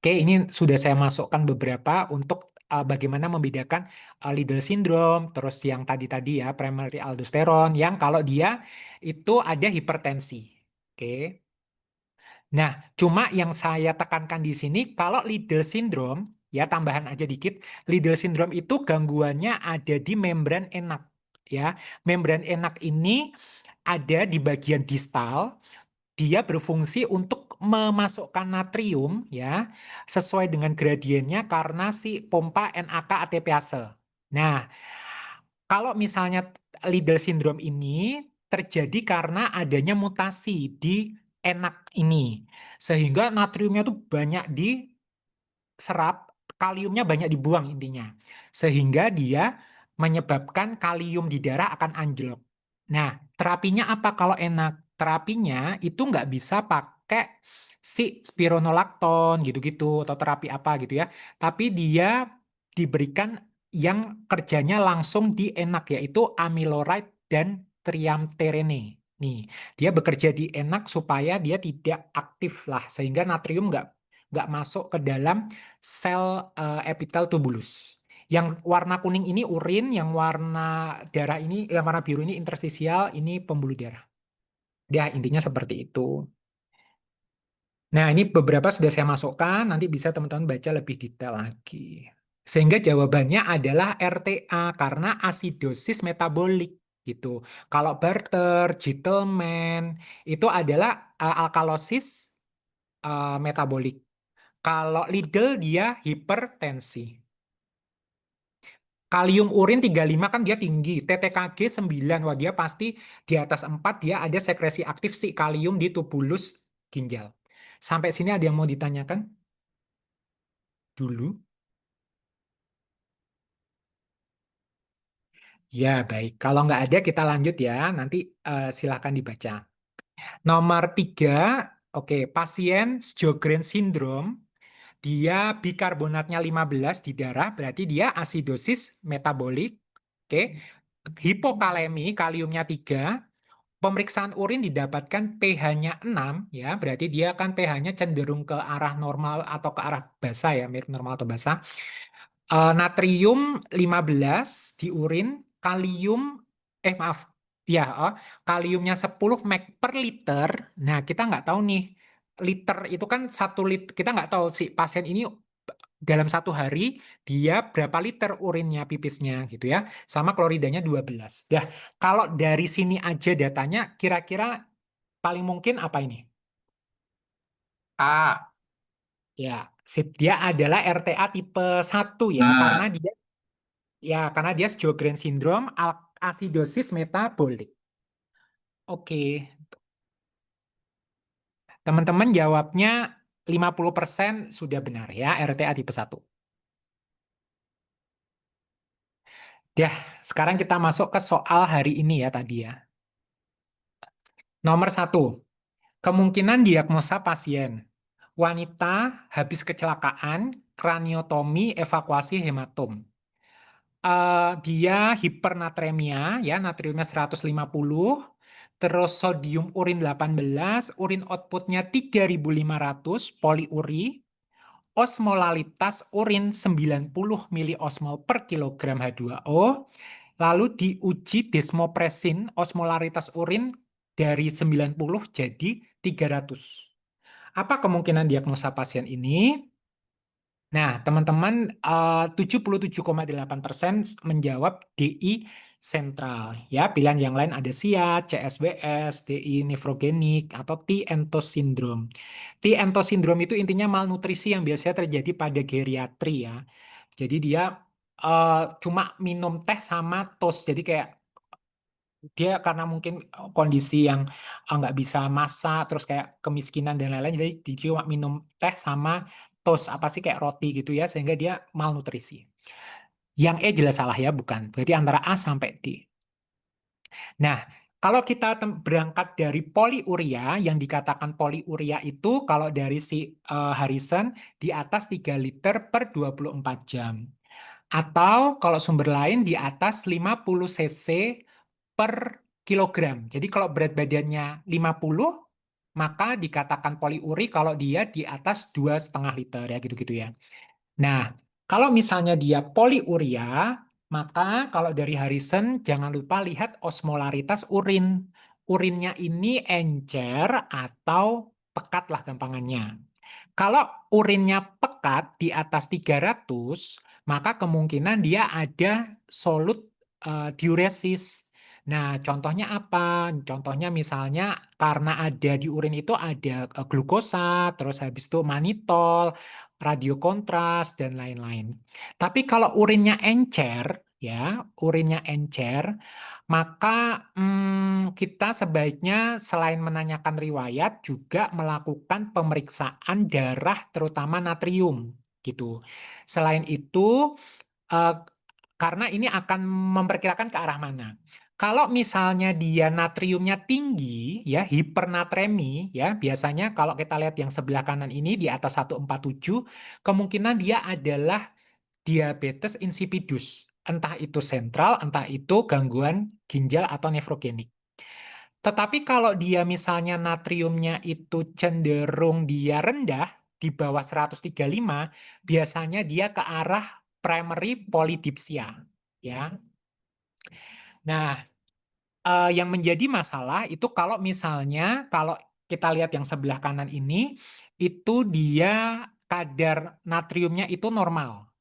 Oke, ini sudah saya masukkan beberapa untuk bagaimana membedakan Liddle syndrome, terus yang tadi-tadi ya primary aldosteron, yang kalau dia itu ada hipertensi. Oke. Nah, cuma yang saya tekankan di sini kalau Liddle syndrome, ya tambahan aja dikit, Liddle syndrome itu gangguannya ada di membran enak. Ya, membran enak ini ada di bagian distal. Dia berfungsi untuk memasukkan natrium ya sesuai dengan gradiennya karena si pompa NAK ATPase. Nah, kalau misalnya Liddle syndrome ini terjadi karena adanya mutasi di enak ini sehingga natriumnya tuh banyak diserap, kaliumnya banyak dibuang intinya. Sehingga dia menyebabkan kalium di darah akan anjlok. Nah, terapinya apa kalau enak? Terapinya itu nggak bisa pakai si spironolakton gitu-gitu atau terapi apa gitu ya. Tapi dia diberikan yang kerjanya langsung di enak yaitu amiloride dan triamterene. Nih, dia bekerja di enak supaya dia tidak aktif lah sehingga natrium nggak masuk ke dalam sel epitel tubulus. Yang warna kuning ini urin, yang warna darah ini, yang warna biru ini interstisial, ini pembuluh darah. Ya, intinya seperti itu. Nah, ini beberapa sudah saya masukkan, nanti bisa teman-teman baca lebih detail lagi. Sehingga jawabannya adalah RTA karena asidosis metabolik gitu. Kalau Barter, Gitelman itu adalah alkalosis metabolik. Kalau Lidl dia hipertensi. Kalium urin 35 kan dia tinggi, TTKG 9, wah dia pasti di atas 4, dia ada sekresi aktif si kalium di tubulus ginjal. Sampai sini ada yang mau ditanyakan? Dulu. Ya, baik. Kalau nggak ada kita lanjut ya, nanti silahkan dibaca. Nomor 3, oke, pasien Sjogren syndrome, dia bikarbonatnya 15 di darah, berarti dia asidosis metabolik. Oke. Hipokalemi, kaliumnya 3. Pemeriksaan urin didapatkan pH-nya 6, ya, berarti dia kan pH-nya cenderung ke arah normal atau ke arah basah ya, mirip normal atau basah. Natrium 15 di urin, kalium, maaf, ya, kaliumnya 10 mg per liter. Nah, kita nggak tahu nih, liter itu kan 1 liter, kita nggak tahu si pasien ini dalam 1 hari dia berapa liter urinnya, pipisnya gitu ya. Sama kloridanya 12. Dah, kalau dari sini aja datanya kira-kira paling mungkin apa ini? A. Ya, sip. Dia adalah RTA tipe 1 ya, Nah, karena dia Sjogren syndrome, asidosis metabolik. Oke. Teman-teman jawabnya 50% sudah benar ya, RTA tipe 1. Dah, sekarang kita masuk ke soal hari ini ya tadi ya. Nomor 1, kemungkinan diagnosa pasien. Wanita habis kecelakaan, kraniotomi, evakuasi hematom. Dia hipernatremia, ya, natriumnya 150, terus sodium urin 18, urin outputnya 3.500 poliuri, osmolalitas urin 90 miliosmol per kilogram H2O, lalu diuji desmopresin, osmolaritas urin dari 90 jadi 300. Apa kemungkinan diagnosa pasien ini? Nah, teman-teman, 77,8% menjawab DI sentral. Ya, pilihan yang lain ada SIA, CSBS, DI nefrogenik, atau T-entos syndrome. T-entos syndrome itu intinya malnutrisi yang biasanya terjadi pada geriatri ya. Jadi dia cuma minum teh sama tos. Jadi kayak dia karena mungkin kondisi yang nggak bisa masak, terus kayak kemiskinan dan lain-lain, jadi dia cuma minum teh sama toast, apa sih, kayak roti gitu ya, sehingga dia malnutrisi. Yang E jelas salah ya, bukan. Berarti antara A sampai D. Nah, kalau kita berangkat dari poliuria, yang dikatakan poliuria itu kalau dari si Harrison di atas 3 liter per 24 jam. Atau kalau sumber lain di atas 50 cc per kilogram. Jadi kalau berat badannya 50, maka dikatakan poliuri kalau dia di atas 2,5 liter ya, gitu-gitu ya. Nah, kalau misalnya dia poliuria, maka kalau dari Harrison jangan lupa lihat osmolaritas urin. Urinnya ini encer atau pekat lah gampangannya. Kalau urinnya pekat di atas 300, maka kemungkinan dia ada solut diuresis. Nah, contohnya apa? Contohnya misalnya karena ada di urin itu ada glukosa, terus habis itu manitol, radiokontras, dan lain-lain. Tapi kalau urinnya encer, ya, urinnya encer, maka kita sebaiknya selain menanyakan riwayat juga melakukan pemeriksaan darah terutama natrium gitu. Selain itu karena ini akan memperkirakan ke arah mana. Kalau misalnya dia natriumnya tinggi, ya, hipernatremi, ya, biasanya kalau kita lihat yang sebelah kanan ini di atas 147, kemungkinan dia adalah diabetes insipidus. Entah itu sentral, entah itu gangguan ginjal atau nefrogenik. Tetapi kalau dia misalnya natriumnya itu cenderung dia rendah, di bawah 135, biasanya dia ke arah primary polydipsia. Ya. Nah, yang menjadi masalah itu kalau misalnya, kalau kita lihat yang sebelah kanan ini, itu dia kadar natriumnya itu normal.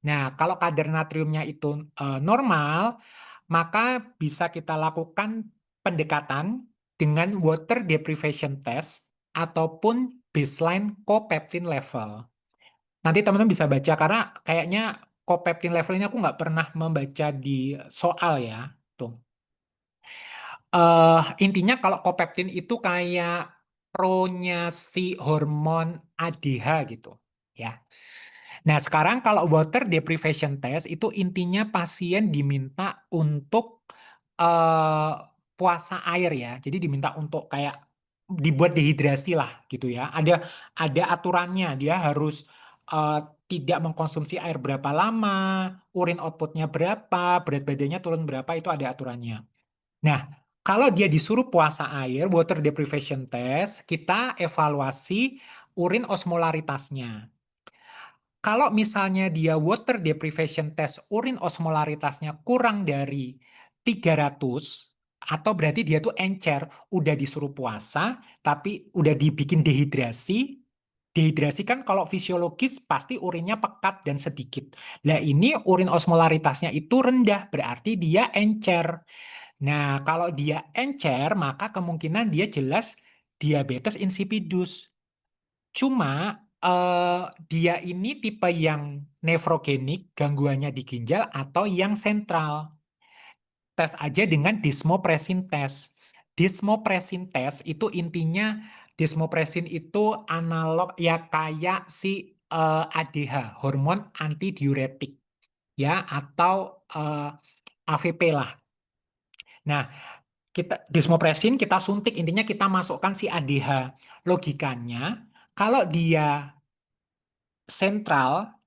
Nah, kalau kadar natriumnya itu normal, maka bisa kita lakukan pendekatan dengan water deprivation test ataupun baseline copeptin level. Nanti teman-teman bisa baca karena kayaknya kopeptin level ini aku nggak pernah membaca di soal ya. Tuh. Intinya kalau kopeptin itu kayak pro-nya si hormon ADH gitu ya. Nah, sekarang kalau water deprivation test itu intinya pasien diminta untuk puasa air ya. Jadi diminta untuk kayak dibuat dehidrasi lah gitu ya. Ada aturannya, dia harus eh, tidak mengkonsumsi air berapa lama, urin outputnya berapa, berat badannya turun berapa, itu ada aturannya. Nah, kalau dia disuruh puasa air, water deprivation test, kita evaluasi urin osmolaritasnya. Kalau misalnya dia water deprivation test, urin osmolaritasnya kurang dari 300, atau berarti dia tuh encer, udah disuruh puasa, tapi udah dibikin dehidrasi. Dehidrasi kan kalau fisiologis pasti urinnya pekat dan sedikit. Nah ini urin osmolaritasnya itu rendah, berarti dia encer. Nah, kalau dia encer, maka kemungkinan dia jelas diabetes insipidus. Cuma dia ini tipe yang nefrogenik, gangguannya di ginjal, atau yang sentral. Tes aja dengan desmopresin test. Desmopresin test itu intinya, desmopresin itu analog ya kayak si ADH, hormon antidiuretik, ya, atau AVP lah. Nah, desmopresin kita suntik, intinya kita masukkan si ADH. Logikanya kalau dia sentral,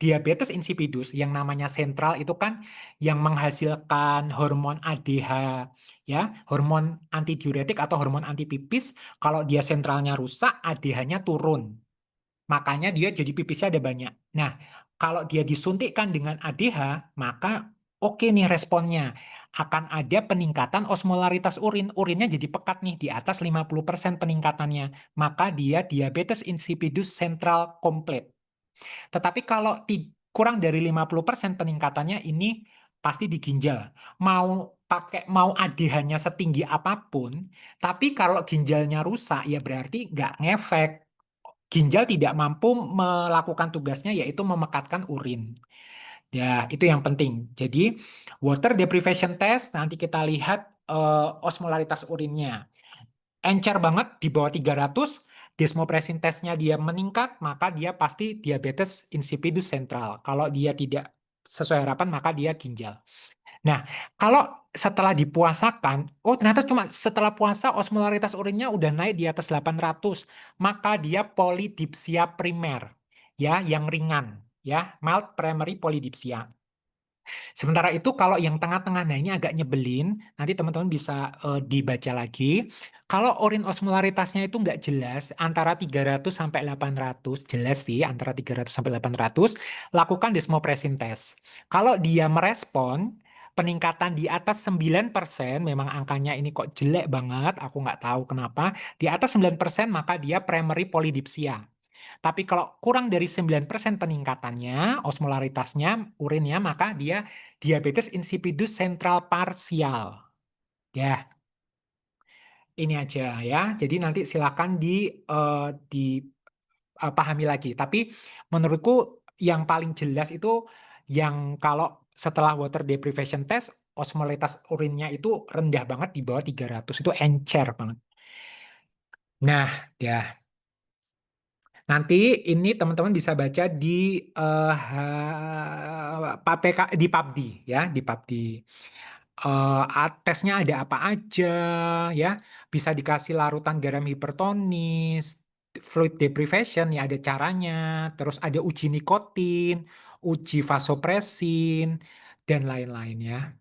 diabetes insipidus yang namanya sentral itu kan yang menghasilkan hormon ADH ya, hormon antidiuretik atau hormon antipipis. Kalau dia sentralnya rusak, ADH-nya turun. Makanya dia jadi pipisnya ada banyak. Nah, kalau dia disuntikkan dengan ADH, maka oke nih responnya. Akan ada peningkatan osmolaritas urin. Urinnya jadi pekat nih, di atas 50% peningkatannya. Maka dia diabetes insipidus sentral komplit. Tetapi kalau kurang dari 50% peningkatannya, ini pasti di ginjal. Mau ADH-nya setinggi apapun, tapi kalau ginjalnya rusak, ya berarti nggak ngefek. Ginjal tidak mampu melakukan tugasnya, yaitu memekatkan urin. Ya, itu yang penting. Jadi, water deprivation test, nanti kita lihat osmolaritas urinnya. Encer banget di bawah 300, desmopresin testnya dia meningkat, maka dia pasti diabetes insipidus sentral. Kalau dia tidak sesuai harapan, maka dia ginjal. Nah, kalau setelah dipuasakan, oh ternyata cuma setelah puasa osmolaritas urinnya udah naik di atas 800, maka dia polidipsia primer, ya, yang ringan, ya, mild primary polydipsia. Sementara itu kalau yang tengah-tengah, nah ini agak nyebelin, nanti teman-teman bisa dibaca lagi. Kalau urin osmolaritasnya itu nggak jelas, antara 300 sampai 800, jelas sih antara 300 sampai 800, lakukan desmopresin test. Kalau dia merespon, peningkatan di atas 9%, memang angkanya ini kok jelek banget, aku nggak tahu kenapa, di atas 9% maka dia primary polydipsia. Tapi kalau kurang dari 9% peningkatannya, osmolaritasnya, urinnya, maka dia diabetes insipidus sentral parsial. Ya, ini aja ya. Jadi nanti silakan dipahami lagi. Tapi menurutku yang paling jelas itu yang kalau setelah water deprivation test, osmolaritas urinnya itu rendah banget di bawah 300. Itu encer banget. Nah, ya. Nanti ini teman-teman bisa baca di di PubD ya, di PubD. Tesnya ada apa aja ya, bisa dikasih larutan garam hipertonis, fluid deprivation ya ada caranya, terus ada uji nikotin, uji vasopresin dan lain-lain ya.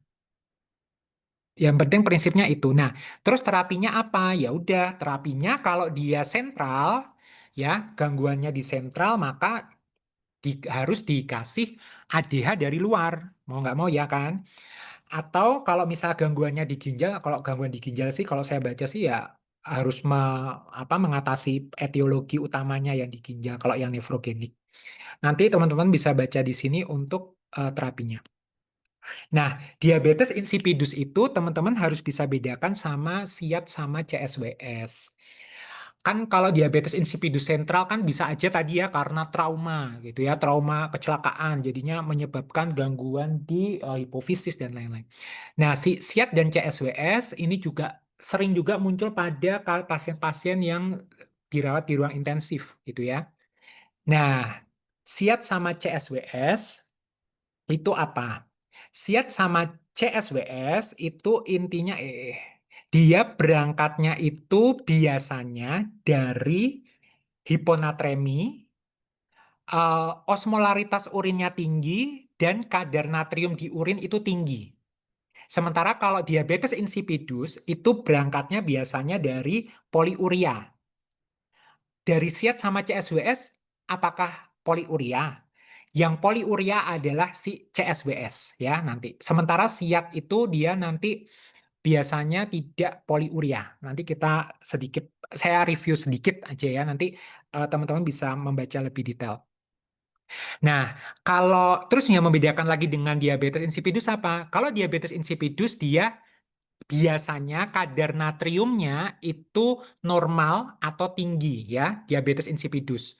Yang penting prinsipnya itu. Nah, terus terapinya apa? Ya udah, terapinya kalau dia sentral, ya gangguannya di sentral, maka harus dikasih ADH dari luar. Mau nggak mau ya kan? Atau kalau misal gangguannya di ginjal, kalau gangguan di ginjal sih, kalau saya baca sih ya harus mengatasi etiologi utamanya yang di ginjal, kalau yang nefrogenik. Nanti teman-teman bisa baca di sini untuk terapinya. Nah, diabetes insipidus itu teman-teman harus bisa bedakan sama SIAD sama CSWS. kan kalau diabetes insipidus sentral kan bisa aja tadi ya karena trauma gitu ya, trauma kecelakaan jadinya menyebabkan gangguan di hipofisis dan lain-lain. Nah, si SIAD dan CSWS ini juga sering juga muncul pada pasien-pasien yang dirawat di ruang intensif gitu ya. Nah, SIAD sama CSWS itu apa? SIAD sama CSWS itu intinya dia berangkatnya itu biasanya dari hiponatremi, osmolaritas urinnya tinggi, dan kadar natrium di urin itu tinggi. Sementara kalau diabetes insipidus itu berangkatnya biasanya dari poliuria. Dari SIAD sama CSWS, apakah poliuria? Yang poliuria adalah si CSWS ya nanti. Sementara SIAD itu dia nanti biasanya tidak poliuria. Nanti kita sedikit, saya review sedikit aja ya. Nanti teman-teman bisa membaca lebih detail. Nah, kalau terus yang membedakan lagi dengan diabetes insipidus apa? Kalau diabetes insipidus dia biasanya kadar natriumnya itu normal atau tinggi ya, diabetes insipidus.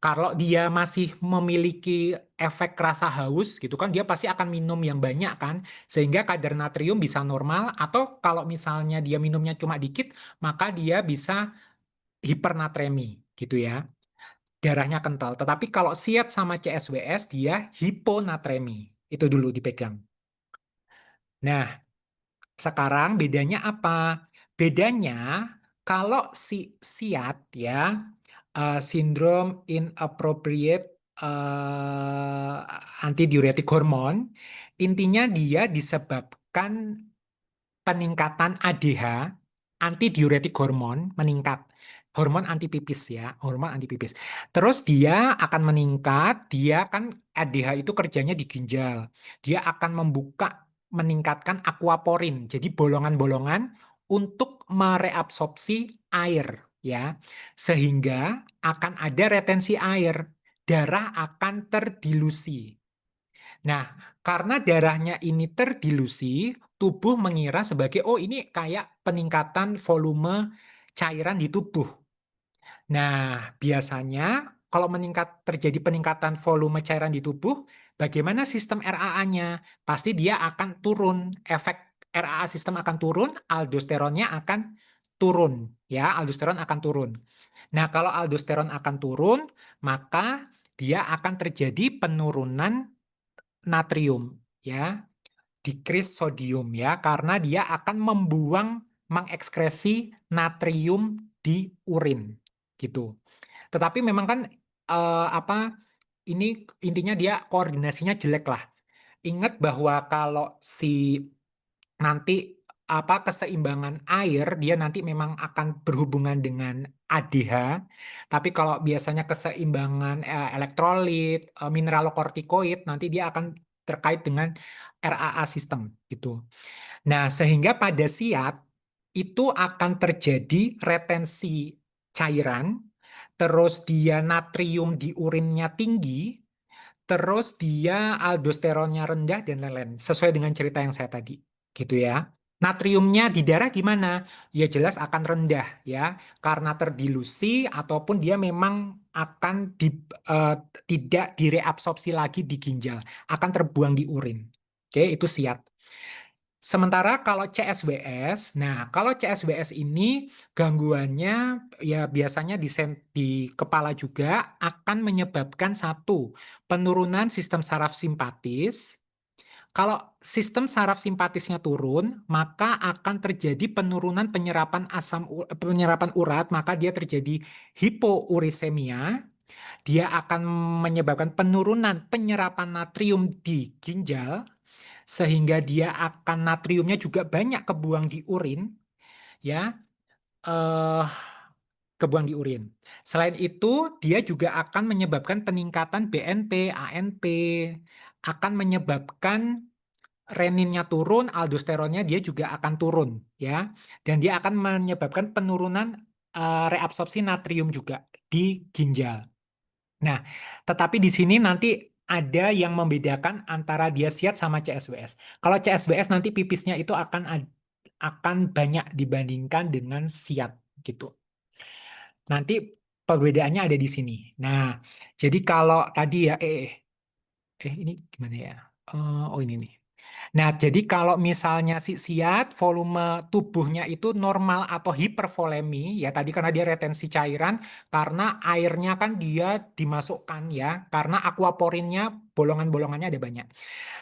Kalau dia masih memiliki efek rasa haus gitu kan, dia pasti akan minum yang banyak kan, sehingga kadar natrium bisa normal, atau kalau misalnya dia minumnya cuma dikit, maka dia bisa hipernatremi gitu ya. Darahnya kental. Tetapi kalau SIAD sama CSWS dia hiponatremi. Itu dulu dipegang. Nah, sekarang bedanya apa? Bedanya kalau si SIAD ya, sindrom inappropriate antidiuretic hormone, intinya dia disebabkan peningkatan ADH, antidiuretic hormone meningkat. Hormon antipipis ya, hormon antipipis. Terus dia akan meningkat, dia kan ADH itu kerjanya di ginjal. Dia akan meningkatkan aquaporin, jadi bolongan-bolongan untuk mereabsorpsi air ya. Sehingga akan ada retensi air, darah akan terdilusi. Nah, karena darahnya ini terdilusi, tubuh mengira sebagai, oh ini kayak peningkatan volume cairan di tubuh. Nah, biasanya kalau terjadi peningkatan volume cairan di tubuh, bagaimana sistem RAA-nya? Pasti dia akan turun. Efek RAA sistem akan turun, aldosteronnya akan turun. Ya, aldosteron akan turun. Nah, kalau aldosteron akan turun, maka dia akan terjadi penurunan natrium. Ya, decrease sodium ya, karena dia akan mengekskresi natrium di urin gitu. Tetapi memang kan ini intinya dia koordinasinya jelek lah. Ingat bahwa kalau si nanti keseimbangan air dia nanti memang akan berhubungan dengan ADH, tapi kalau biasanya keseimbangan elektrolit, mineralokortikoid nanti dia akan terkait dengan RAA sistem gitu. Nah, sehingga pada SIAD itu akan terjadi retensi cairan, terus dia natrium di urinnya tinggi, terus dia aldosteronnya rendah dan lain-lain. Sesuai dengan cerita yang saya tadi, gitu ya. Natriumnya di darah gimana? Ya jelas akan rendah ya, karena terdilusi ataupun dia memang akan tidak direabsorpsi lagi di ginjal, akan terbuang di urin. Oke, itu SIAD. Sementara kalau CSWS, nah kalau CSWS ini gangguannya ya biasanya di kepala juga akan menyebabkan satu, penurunan sistem saraf simpatis. Kalau sistem saraf simpatisnya turun, maka akan terjadi penurunan penyerapan urat, maka dia terjadi hipourisemia. Dia akan menyebabkan penurunan penyerapan natrium di ginjal, sehingga dia akan natriumnya juga banyak kebuang di urin, ya, kebuang di urin. Selain itu, dia juga akan menyebabkan peningkatan BNP, ANP, akan menyebabkan reninnya turun, aldosteronnya dia juga akan turun, ya, dan dia akan menyebabkan penurunan reabsorpsi natrium juga di ginjal. Nah, tetapi di sini nanti ada yang membedakan antara dia SIAD sama CSWS. Kalau CSWS nanti pipisnya itu akan banyak dibandingkan dengan SIAD gitu. Nanti perbedaannya ada di sini. Nah, jadi kalau tadi ya, ini gimana ya? Oh ini nih. Nah, jadi kalau misalnya si siat volume tubuhnya itu normal atau hipervolemi, ya tadi karena dia retensi cairan, karena airnya kan dia dimasukkan ya, karena aquaporinnya bolongan-bolongannya ada banyak.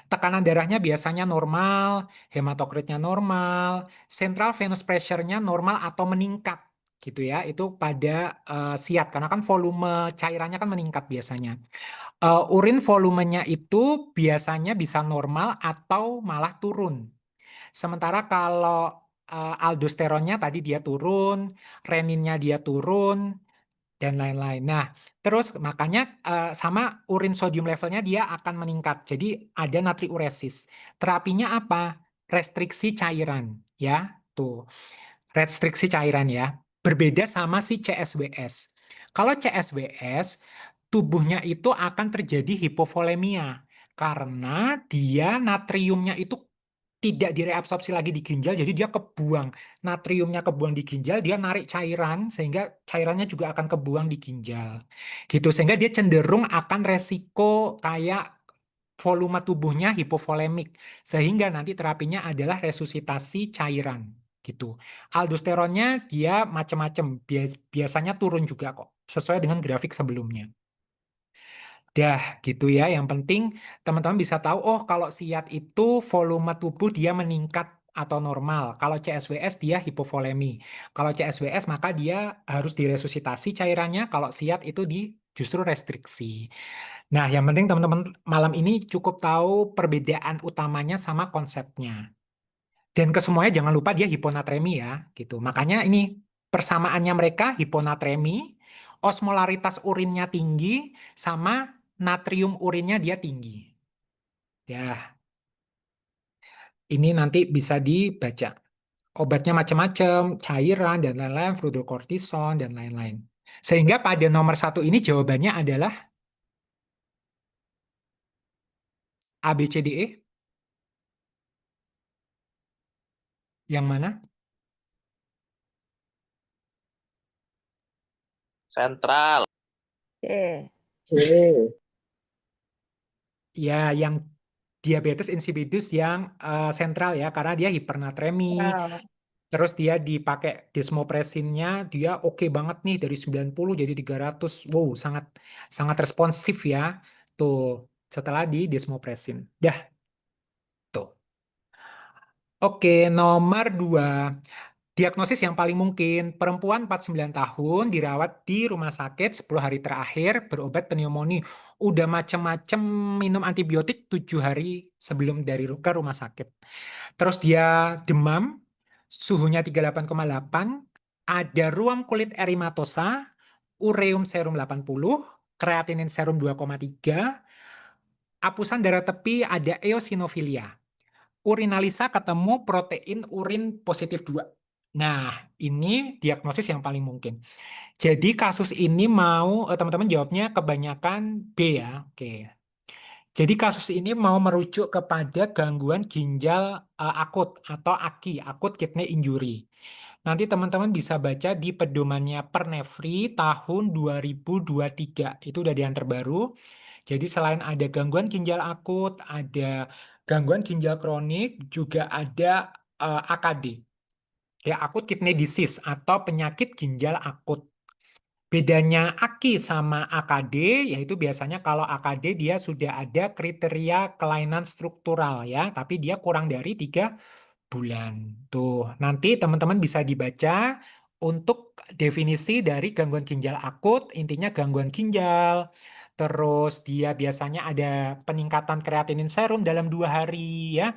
Tekanan darahnya biasanya normal, hematokritnya normal, central venous pressure-nya normal atau meningkat gitu ya. Itu pada siat karena kan volume cairannya kan meningkat biasanya. Urin volumenya itu biasanya bisa normal atau malah turun. Sementara kalau aldosteronnya tadi dia turun, reninnya dia turun, dan lain-lain. Nah, terus makanya sama urin sodium levelnya dia akan meningkat. Jadi ada natriuresis. Terapinya apa? Restriksi cairan, ya. Tuh, restriksi cairan ya. Berbeda sama si CSWS. Kalau CSWS, tubuhnya itu akan terjadi hipovolemia karena dia natriumnya itu tidak direabsorpsi lagi di ginjal, jadi dia kebuang. Natriumnya kebuang di ginjal, dia narik cairan, sehingga cairannya juga akan kebuang di ginjal. Gitu, sehingga dia cenderung akan resiko kayak volume tubuhnya hipovolemik, sehingga nanti terapinya adalah resusitasi cairan. Gitu. Aldosteronnya dia macam-macam, biasanya turun juga kok, sesuai dengan grafik sebelumnya. Dah gitu ya, yang penting teman-teman bisa tahu, oh kalau siat itu volume tubuh dia meningkat atau normal. Kalau CSWS dia hipovolemi. Kalau CSWS maka dia harus diresusitasi cairannya, kalau siat itu justru restriksi. Nah, yang penting teman-teman malam ini cukup tahu perbedaan utamanya sama konsepnya. Dan kesemuanya jangan lupa dia hiponatremi ya, gitu. Makanya ini persamaannya mereka hiponatremi, osmolaritas urinnya tinggi, sama natrium urinnya dia tinggi. Ya, ini nanti bisa dibaca. Obatnya macam-macam, cairan dan lain-lain, fludrocortison dan lain-lain. Sehingga pada nomor 1 ini jawabannya adalah A, B, C, D, E. Yang mana? Sentral. Ya, yang diabetes insipidus yang sentral ya, karena dia hipernatremi. Terus dia dipakai desmopresinnya, dia oke banget nih dari 90 jadi 300. Wow, sangat sangat responsif ya. Tuh, setelah di desmopresin. Dah, tuh. Oke, nomor 2. Diagnosis yang paling mungkin, perempuan 49 tahun dirawat di rumah sakit 10 hari terakhir berobat pneumonia. Udah macam-macam minum antibiotik 7 hari sebelum dari ke rumah sakit. Terus dia demam, suhunya 38,8, ada ruam kulit erimatosa, ureum serum 80, kreatinin serum 2,3, apusan darah tepi ada eosinofilia. Urinalisa ketemu protein urin positif 2. Nah, ini diagnosis yang paling mungkin. Jadi kasus ini mau teman-teman jawabnya kebanyakan B ya. Oke. Jadi kasus ini mau merujuk kepada gangguan ginjal akut atau AKI, akut kidney injury. Nanti teman-teman bisa baca di pedomannya Pernefri tahun 2023. Itu udah yang terbaru. Jadi selain ada gangguan ginjal akut, ada gangguan ginjal kronik, juga ada AKD. Ya, akut kidney disease atau penyakit ginjal akut. Bedanya AKI sama AKD, yaitu biasanya kalau AKD dia sudah ada kriteria kelainan struktural ya, tapi dia kurang dari 3 bulan. Tuh, nanti teman-teman bisa dibaca untuk definisi dari gangguan ginjal akut, intinya gangguan ginjal, terus dia biasanya ada peningkatan kreatinin serum dalam 2 hari ya.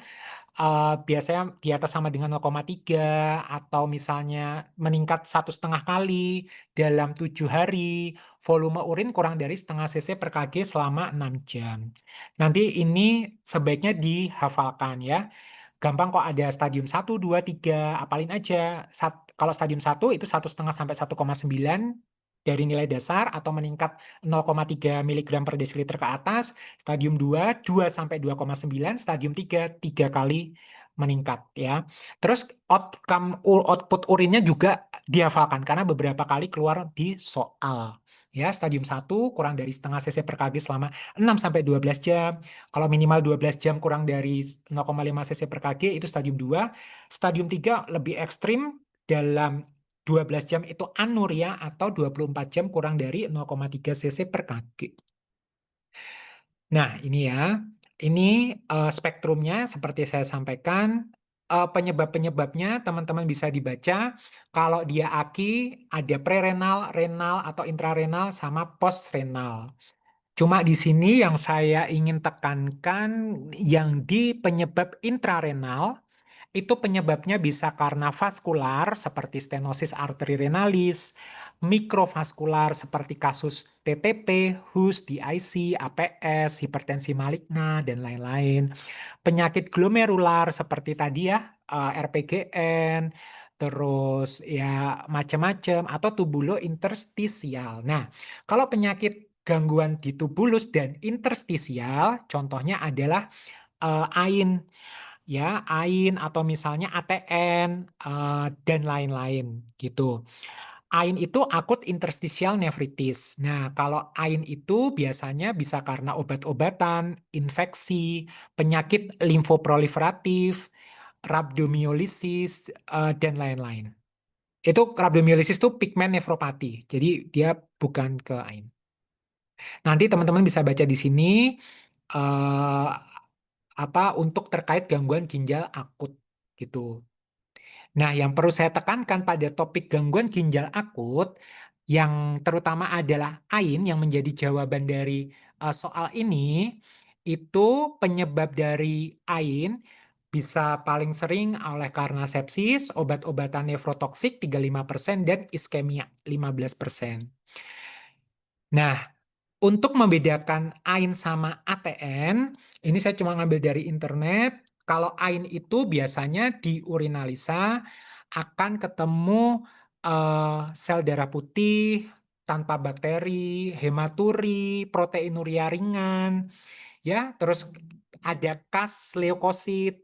Biasanya di atas sama dengan 0,3 atau misalnya meningkat 1,5 kali dalam 7 hari, volume urin kurang dari setengah cc per kg selama 6 jam. Nanti ini sebaiknya dihafalkan ya. Gampang kok, ada stadium 1, 2, 3, apalin aja. Kalau stadium 1 itu 1,5 sampai 1,9 dari nilai dasar atau meningkat 0,3 mg per desiliter ke atas. Stadium 2, 2 sampai 2,9. Stadium 3, 3 kali meningkat ya. Terus output urinnya juga dihafalkan karena beberapa kali keluar di soal. Ya, stadium 1 kurang dari setengah cc per kg selama 6 sampai 12 jam. Kalau minimal 12 jam kurang dari 0,5 cc per kg itu stadium 2. Stadium 3 lebih ekstrim, dalam 12 jam itu anuria atau 24 jam kurang dari 0,3 cc per kg. Nah, ini ya. Ini spektrumnya seperti saya sampaikan. Penyebab-penyebabnya teman-teman bisa dibaca. Kalau dia AKI, ada prerenal, renal, atau intrarenal, sama postrenal. Cuma di sini yang saya ingin tekankan, yang di penyebab intrarenal, itu penyebabnya bisa karena vaskular, seperti stenosis arteri renalis, mikrovaskular seperti kasus TTP, HUS, DIC, APS, hipertensi maligna, dan lain-lain. Penyakit glomerular seperti tadi ya, RPGN, terus ya macam-macam, atau tubulointerstisial. Nah, kalau penyakit gangguan di tubulus dan interstisial, contohnya adalah AIN, ya, AIN atau misalnya ATN dan lain-lain gitu. AIN itu akut interstitial nephritis. Nah, kalau AIN itu biasanya bisa karena obat-obatan, infeksi, penyakit limfoproliferatif, rhabdomyolysis, dan lain-lain. Itu rhabdomyolysis itu pigment nefropati. Jadi dia bukan ke AIN. Nanti teman-teman bisa baca di sini untuk terkait gangguan ginjal akut gitu. Nah, yang perlu saya tekankan pada topik gangguan ginjal akut, yang terutama adalah AIN yang menjadi jawaban dari soal ini, itu penyebab dari AIN bisa paling sering oleh karena sepsis, obat-obatan nefrotoksik 35%, dan iskemia 15%. Nah, untuk membedakan AIN sama ATN, ini saya cuma ngambil dari internet. Kalau AIN itu biasanya di urinalisa akan ketemu sel darah putih tanpa bakteri, hematuri, proteinuria ringan, ya, terus ada kas leukosit,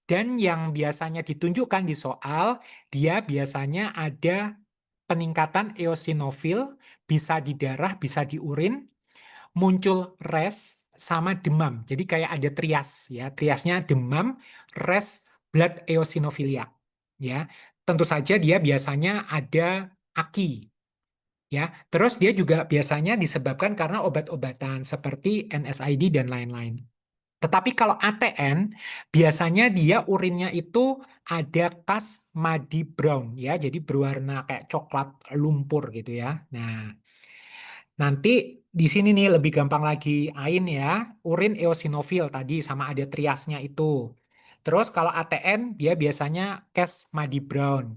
dan yang biasanya ditunjukkan di soal, dia biasanya ada peningkatan eosinofil, bisa di darah, bisa di urin, muncul res sama demam. Jadi kayak ada trias ya. Triasnya demam, res, blood eosinophilia. Ya. Tentu saja dia biasanya ada AKI. Ya. Terus dia juga biasanya disebabkan karena obat-obatan seperti NSAID dan lain-lain. Tetapi kalau ATN, biasanya dia urinnya itu ada kas muddy brown ya, jadi berwarna kayak coklat lumpur gitu ya. Nah, nanti di sini nih lebih gampang lagi AIN ya, urin eosinofil tadi sama ada triasnya itu. Terus kalau ATN dia biasanya cast muddy brown.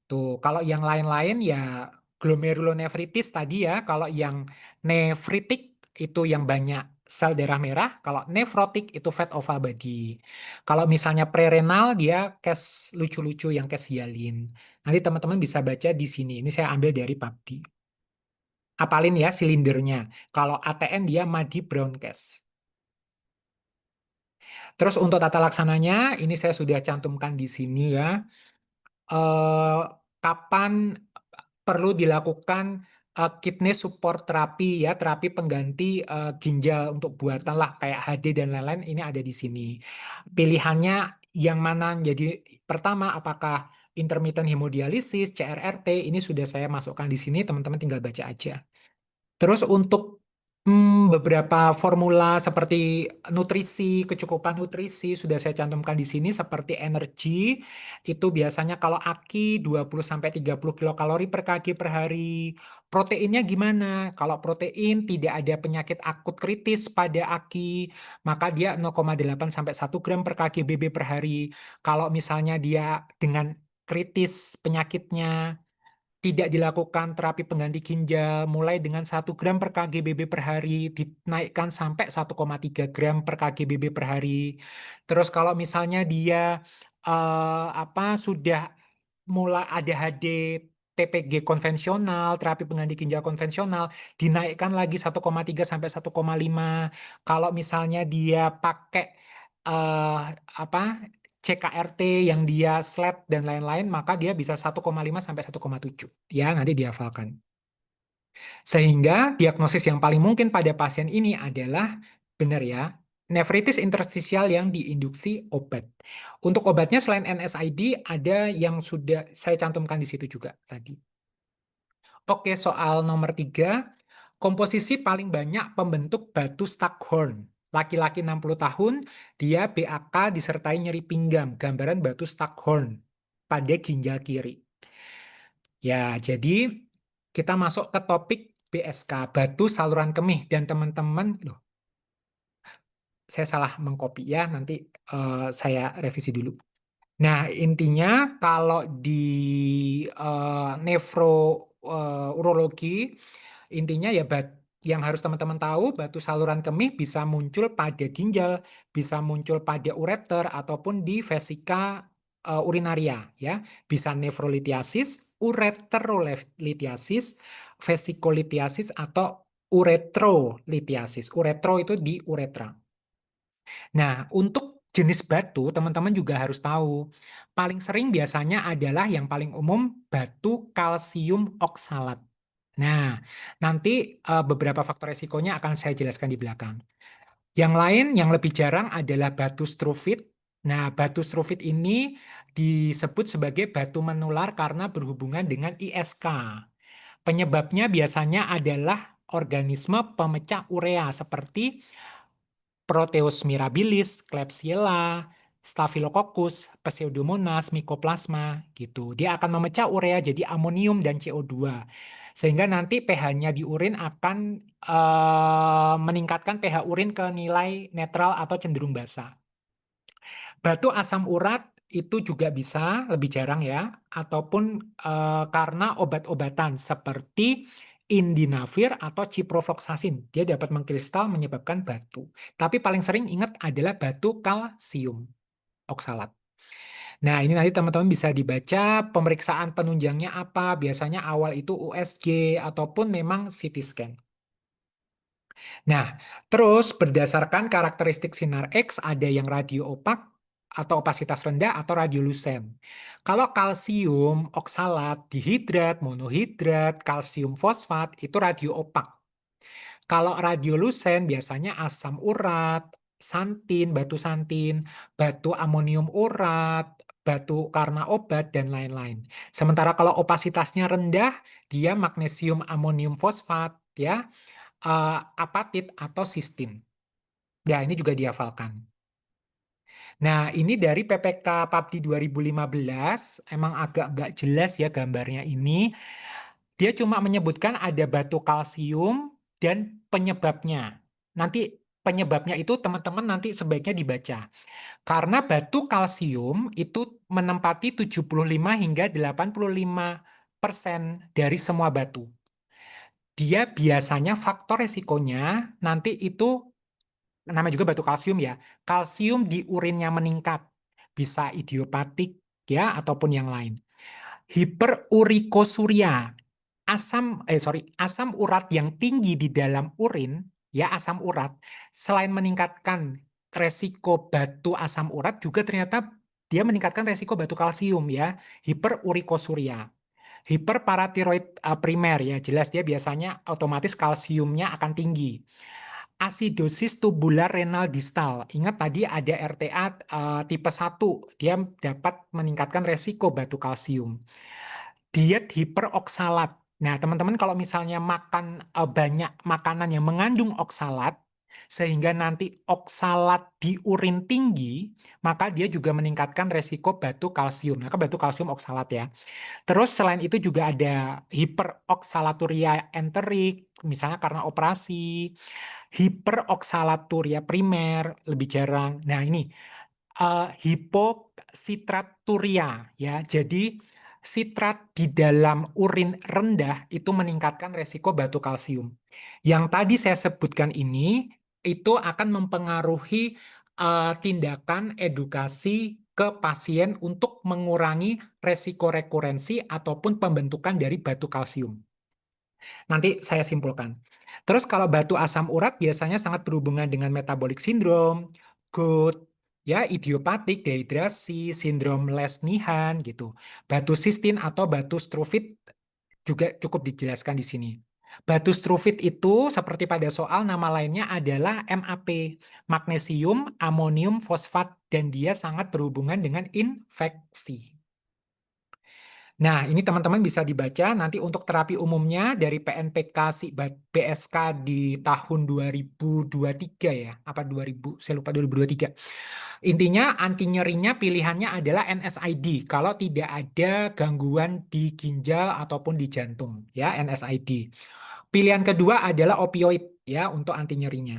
Tuh, kalau yang lain-lain ya glomerulonefritis tadi ya, kalau yang nefritik itu yang banyak sel darah merah, kalau nefrotik itu fat oval body. Kalau misalnya prerenal dia case lucu-lucu yang case hyalin. Nanti teman-teman bisa baca di sini. Ini saya ambil dari PubD. Apalin ya silindernya. Kalau ATN dia muddy brown case. Terus untuk tata laksananya, ini saya sudah cantumkan di sini ya. Kapan perlu dilakukan kidney support terapi ya, terapi pengganti ginjal untuk buatan lah kayak HD dan lain-lain, ini ada di sini. Pilihannya yang mana? Jadi pertama apakah intermittent hemodialisis, CRRT, ini sudah saya masukkan di sini, teman-teman tinggal baca aja. Terus untuk beberapa formula seperti nutrisi, kecukupan nutrisi sudah saya cantumkan di sini seperti energi itu biasanya kalau AKI 20-30 kilokalori per kg per hari. Proteinnya gimana? Kalau protein tidak ada penyakit akut kritis pada AKI, maka dia 0,8-1 gram per kg BB per hari. Kalau misalnya dia dengan kritis penyakitnya, tidak dilakukan terapi pengganti ginjal mulai dengan 1 gram per kg BB per hari dinaikkan sampai 1,3 gram per kg BB per hari. Terus kalau misalnya dia sudah mulai ada HD TPG konvensional, terapi pengganti ginjal konvensional, dinaikkan lagi 1,3 sampai 1,5. Kalau misalnya dia pakai CKRT yang dia SLED dan lain-lain, maka dia bisa 1,5 sampai 1,7. Ya, nanti dihafalkan. Sehingga diagnosis yang paling mungkin pada pasien ini adalah, benar ya, nefritis interstisial yang diinduksi obat. Untuk obatnya selain NSAID, ada yang sudah saya cantumkan di situ juga tadi. Oke, soal nomor 3, komposisi paling banyak pembentuk batu Staghorn. Laki-laki 60 tahun, dia BAK disertai nyeri pinggang, gambaran batu Staghorn pada ginjal kiri. Ya, jadi kita masuk ke topik BSK, batu saluran kemih. Dan teman-teman, loh, saya salah mengcopy ya, nanti saya revisi dulu. Nah, intinya kalau di urologi, intinya ya yang harus teman-teman tahu, batu saluran kemih bisa muncul pada ginjal, bisa muncul pada ureter, ataupun di vesika urinaria. Ya. Bisa nefrolitiasis, ureterolitiasis, vesikolitiasis, atau uretrolitiasis. Uretro itu di uretra. Nah, untuk jenis batu, teman-teman juga harus tahu. Paling sering biasanya adalah yang paling umum batu kalsium oksalat. Nah, nanti beberapa faktor resikonya akan saya jelaskan di belakang. Yang lain, yang lebih jarang adalah batu struvit. Nah, batu struvit ini disebut sebagai batu menular karena berhubungan dengan ISK. Penyebabnya biasanya adalah organisme pemecah urea seperti Proteus mirabilis, Klebsiella, Staphylococcus, Pseudomonas, Mycoplasma gitu. Dia akan memecah urea jadi amonium dan CO2. Sehingga nanti pH-nya di urin akan meningkatkan pH urin ke nilai netral atau cenderung basa. Batu asam urat itu juga bisa, lebih jarang ya, ataupun karena obat-obatan seperti indinavir atau ciprofloxacin. Dia dapat mengkristal menyebabkan batu. Tapi paling sering ingat adalah batu kalsium oksalat. Nah, ini nanti teman-teman bisa dibaca pemeriksaan penunjangnya apa. Biasanya awal itu USG ataupun memang CT scan. Nah, terus berdasarkan karakteristik sinar X ada yang radio opak atau opasitas rendah atau radiolusen. Kalau kalsium oksalat, dihidrat, monohidrat, kalsium fosfat itu radio opak. Kalau radiolusen biasanya asam urat, santin, batu amonium urat, batu karena obat, dan lain-lain. Sementara kalau opasitasnya rendah, dia magnesium amonium fosfat, ya, apatit atau sistin. Ya, ini juga dihafalkan. Nah, ini dari PPK PABDI 2015, emang agak nggak jelas ya gambarnya ini. Dia cuma menyebutkan ada batu kalsium dan penyebabnya. Nanti penyebabnya itu teman-teman nanti sebaiknya dibaca. Karena batu kalsium itu menempati 75 hingga 85% dari semua batu. Dia biasanya faktor resikonya nanti itu namanya juga batu kalsium ya. Kalsium di urinnya meningkat. Bisa idiopatik ya ataupun yang lain. Hiperurikosuria. Asam urat yang tinggi di dalam urin, ya asam urat, selain meningkatkan resiko batu asam urat juga ternyata dia meningkatkan resiko batu kalsium ya, hiperurikosuria. Hiperparatiroid primer ya, jelas dia biasanya otomatis kalsiumnya akan tinggi. Asidosis tubular renal distal. Ingat tadi ada RTA tipe 1, dia dapat meningkatkan resiko batu kalsium. Diet hiperoksalat. Nah, teman-teman kalau misalnya makan banyak makanan yang mengandung oksalat, sehingga nanti oksalat di urin tinggi, maka dia juga meningkatkan resiko batu kalsium. Maka batu kalsium oksalat ya. Terus selain itu juga ada hiperoksalaturia enterik, misalnya karena operasi, hiperoksalaturia primer, lebih jarang. Nah ini, hipositraturia ya. Jadi sitrat di dalam urin rendah itu meningkatkan resiko batu kalsium. Yang tadi saya sebutkan ini itu akan mempengaruhi tindakan edukasi ke pasien untuk mengurangi resiko rekurensi ataupun pembentukan dari batu kalsium. Nanti saya simpulkan. Terus kalau batu asam urat biasanya sangat berhubungan dengan metabolic syndrome, GOUT, Ya, idiopatik, dehidrasi, sindrom Lesnihan gitu. Batu sistin atau batu struvit juga cukup dijelaskan di sini. Batu struvit itu seperti pada soal nama lainnya adalah MAP, magnesium amonium fosfat, dan dia sangat berhubungan dengan infeksi. Nah, ini teman-teman bisa dibaca nanti untuk terapi umumnya dari PNPK BSK di tahun 2023 ya, apa 2000, saya lupa 2023. Intinya anti nyerinya pilihannya adalah NSAID kalau tidak ada gangguan di ginjal ataupun di jantung ya, NSAID. Pilihan kedua adalah opioid ya untuk anti nyerinya.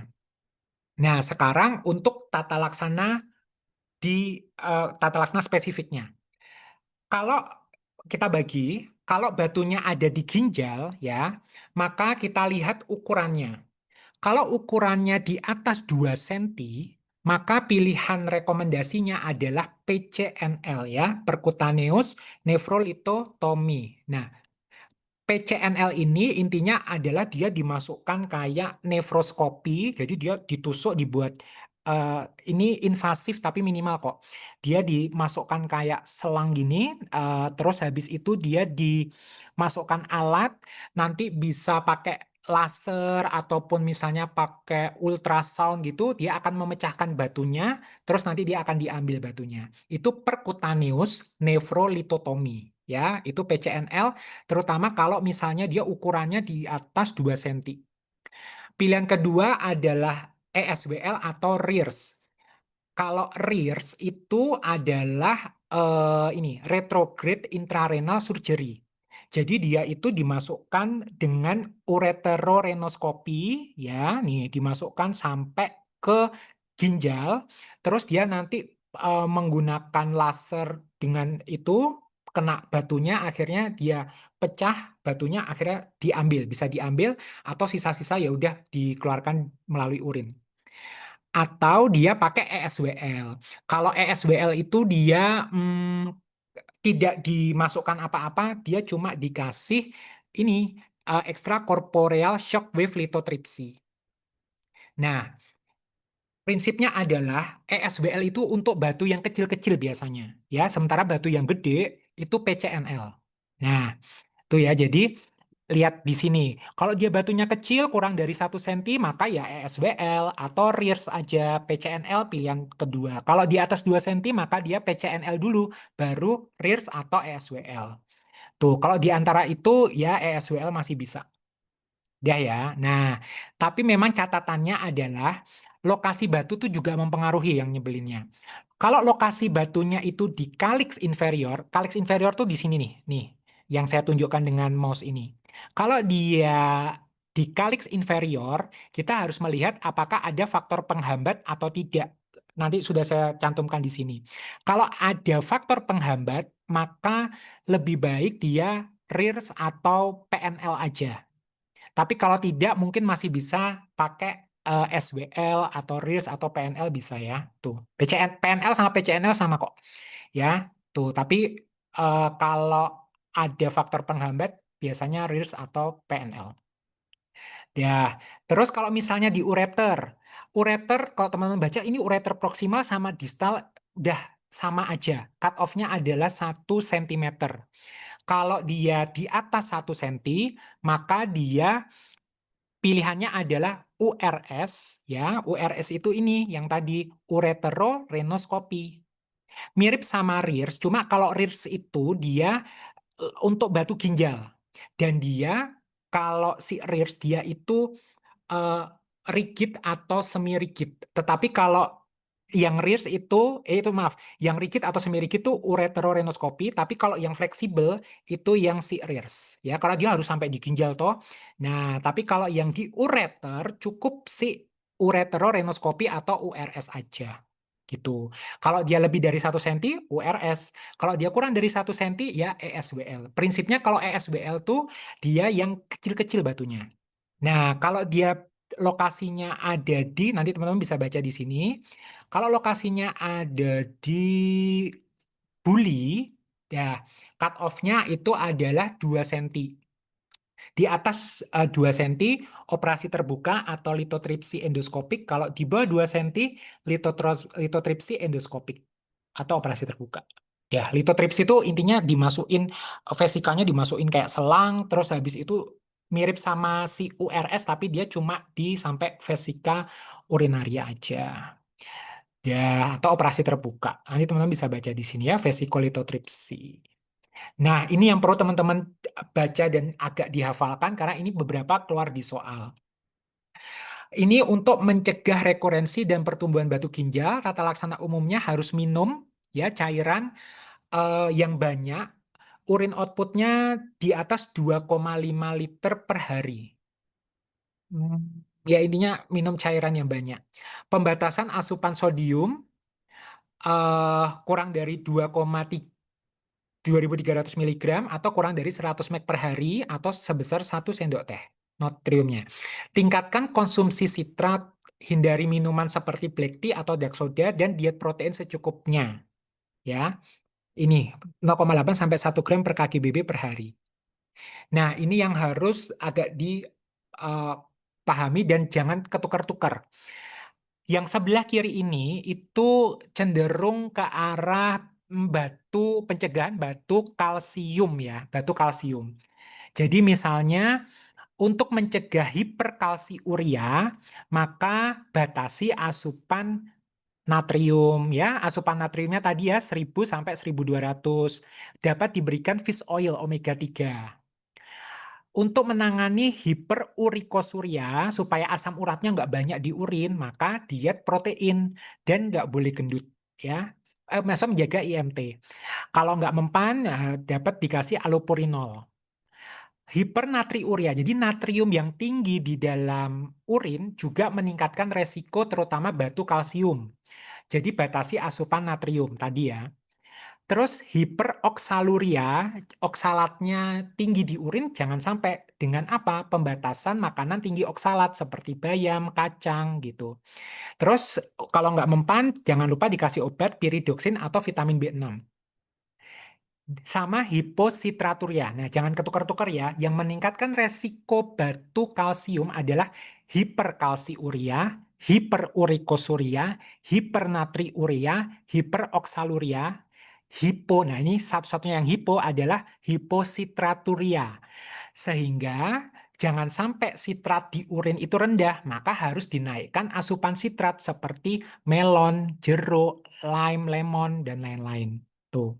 Nah, sekarang untuk tata laksana tata laksana spesifiknya. Kalau kita bagi, kalau batunya ada di ginjal ya, maka kita lihat ukurannya. Kalau ukurannya di atas 2 cm, maka pilihan rekomendasinya adalah PCNL ya, percutaneous nephrolithotomy. Nah, PCNL ini intinya adalah dia dimasukkan kayak nefroskopi, jadi dia ditusuk dibuat ini invasif tapi minimal kok. Dia dimasukkan kayak selang gini, terus habis itu dia dimasukkan alat, nanti bisa pakai laser ataupun misalnya pakai ultrasound gitu, dia akan memecahkan batunya, terus nanti dia akan diambil batunya. Itu percutaneous nephrolithotomy. Ya, itu PCNL terutama kalau misalnya dia ukurannya di atas 2 cm. Pilihan kedua adalah ESBL atau RIRS. Kalau RIRS itu adalah ini retrograde intrarenal surgery. Jadi dia itu dimasukkan dengan ureterorenoskopi ya, nih dimasukkan sampai ke ginjal, terus dia nanti menggunakan laser dengan itu kena batunya, akhirnya dia pecah batunya, akhirnya diambil, bisa diambil atau sisa-sisa ya udah dikeluarkan melalui urin. Atau dia pakai ESWL. Kalau ESWL itu dia tidak dimasukkan apa-apa, dia cuma dikasih ini extracorporeal shockwave lithotripsy. Nah, prinsipnya adalah ESBL itu untuk batu yang kecil-kecil biasanya, ya. Sementara batu yang gede itu PCNL. Nah, tuh ya. Jadi lihat di sini. Kalau dia batunya kecil kurang dari 1 cm maka ya ESBL atau RIRS aja, PCNL pilihan kedua. Kalau di atas 2 cm maka dia PCNL dulu, baru RIRS atau ESWL. Tuh, kalau di antara itu ya ESWL masih bisa. Dah ya. Nah, tapi memang catatannya adalah lokasi batu tuh juga mempengaruhi yang nyebelinnya. Kalau lokasi batunya itu di calyx inferior tuh di sini nih, yang saya tunjukkan dengan mouse ini. Kalau dia di calyx inferior, kita harus melihat apakah ada faktor penghambat atau tidak. Nanti sudah saya cantumkan di sini. Kalau ada faktor penghambat, maka lebih baik dia RIRS atau PNL aja. Tapi kalau tidak mungkin masih bisa pakai SWL atau RIRS atau PNL bisa ya. Tuh, PNL sama PCNL sama kok. Ya, tuh. Tapi kalau ada faktor penghambat biasanya RIRS atau PNL. Ya, terus kalau misalnya di ureter kalau teman-teman baca ini ureter proksimal sama distal udah sama aja. Cut off-nya adalah 1 cm. Kalau dia di atas 1 cm, maka dia pilihannya adalah URS ya. URS itu ini yang tadi ureterorenoskopi. Mirip sama RIRS, cuma kalau RIRS itu dia untuk batu ginjal. Dan dia kalau si RIRS dia itu rigid atau semi rigid. Tetapi kalau yang RIRS itu maaf, yang rigid atau semi rigid itu ureterorenoskopi, tapi kalau yang fleksibel itu yang si RIRS ya, karena dia harus sampai di ginjal toh. Nah, tapi kalau yang di ureter cukup si ureterorenoskopi atau URS aja gitu. Kalau dia lebih dari 1 cm URS, kalau dia kurang dari 1 cm ya ESWL. Prinsipnya kalau ESWL tuh dia yang kecil-kecil batunya. Nah, kalau dia lokasinya ada di, nanti teman-teman bisa baca di sini. Kalau lokasinya ada di buli, ya cut off-nya itu adalah 2 cm. Di atas 2 cm operasi terbuka atau litotripsi endoskopik, kalau di bawah 2 cm litotripsi endoskopik atau operasi terbuka. Ya, litotripsi itu intinya dimasukin vesikalnya dimasukin kayak selang, terus habis itu mirip sama si URS tapi dia cuma di sampai vesika urinaria aja. Ya, atau operasi terbuka. Nanti teman-teman bisa baca di sini ya, vesikolitotripsi. Nah, ini yang perlu teman-teman baca dan agak dihafalkan karena ini beberapa keluar di soal. Ini untuk mencegah rekurensi dan pertumbuhan batu ginjal, tata laksana umumnya harus minum ya cairan yang banyak, urin outputnya di atas 2,5 liter per hari. Ya intinya minum cairan yang banyak. Pembatasan asupan sodium kurang dari 2.300 mg atau kurang dari 100 mg per hari atau sebesar 1 sendok teh natriumnya. Tingkatkan konsumsi sitrat, hindari minuman seperti black tea atau dark soda dan diet protein secukupnya. Ya. Ini 0,8 sampai 1 gram per kg/BB per hari. Nah, ini yang harus agak dipahami dan jangan ketukar-tukar. Yang sebelah kiri ini itu cenderung ke arah batu pencegahan batu kalsium ya, batu kalsium. Jadi misalnya untuk mencegah hiperkalsiuria, maka batasi asupan natrium ya. Asupan natriumnya tadi ya 1000 sampai 1200. Dapat diberikan fish oil omega 3. Untuk menangani hiperurikosuria supaya asam uratnya nggak banyak di urin, maka diet protein dan nggak boleh gendut ya. Maksudnya menjaga IMT. Kalau nggak mempan, dapat dikasih allopurinol. Hipernatriuria, jadi natrium yang tinggi di dalam urin juga meningkatkan resiko terutama batu kalsium. Jadi batasi asupan natrium tadi ya. Terus hiperoksaluria, oksalatnya tinggi di urin, jangan sampai dengan apa? Pembatasan makanan tinggi oksalat seperti bayam, kacang gitu. Terus kalau nggak mempan, jangan lupa dikasih obat piridoksin atau vitamin B6. Sama hipositraturia. Nah, jangan ketukar-tukar ya. Yang meningkatkan resiko batu kalsium adalah hiperkalsiuria, hiperurikosuria, hipernatriuria, hiperoksaluria, hipo. Nah, ini satu-satunya yang hipo adalah hipositraturia. Sehingga jangan sampai sitrat di urin itu rendah, maka harus dinaikkan asupan sitrat seperti melon, jeruk, lime, lemon, dan lain-lain. Tuh.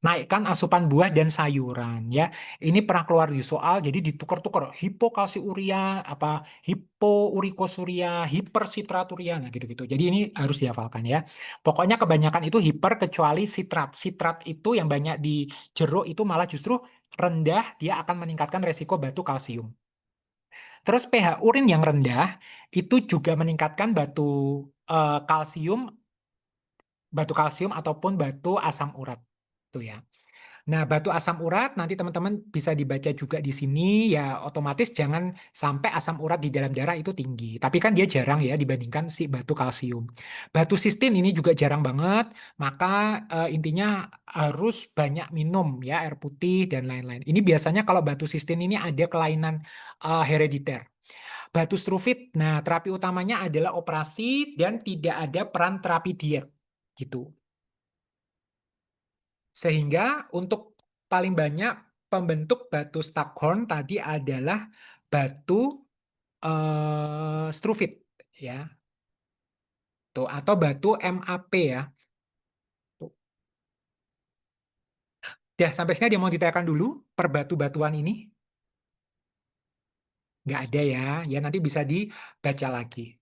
Naikkan asupan buah dan sayuran ya. Ini pernah keluar di soal jadi ditukar-tukar hipokalsiuria apa hipourikosuria, hipersitraturia nah gitu-gitu. Jadi ini harus dihafalkan ya. Pokoknya kebanyakan itu hiper kecuali sitrat. Sitrat itu yang banyak di jeruk itu malah justru rendah, dia akan meningkatkan resiko batu kalsium. Terus pH urin yang rendah itu juga meningkatkan batu kalsium ataupun batu asam urat. Tuh ya. Nah, batu asam urat nanti teman-teman bisa dibaca juga di sini ya otomatis jangan sampai asam urat di dalam darah itu tinggi. Tapi kan dia jarang ya dibandingkan si batu kalsium. Batu sistin ini juga jarang banget, maka intinya harus banyak minum ya air putih dan lain-lain. Ini biasanya kalau batu sistin ini ada kelainan herediter. Batu struvit, nah terapi utamanya adalah operasi dan tidak ada peran terapi diet gitu. Sehingga untuk paling banyak pembentuk batu Staghorn tadi adalah batu struvit ya. Tuh atau batu MAP ya. Tuh. Ya, sampai sini dia mau ditanyakan dulu per batu-batuan ini. Nggak ada ya. Ya nanti bisa dibaca lagi.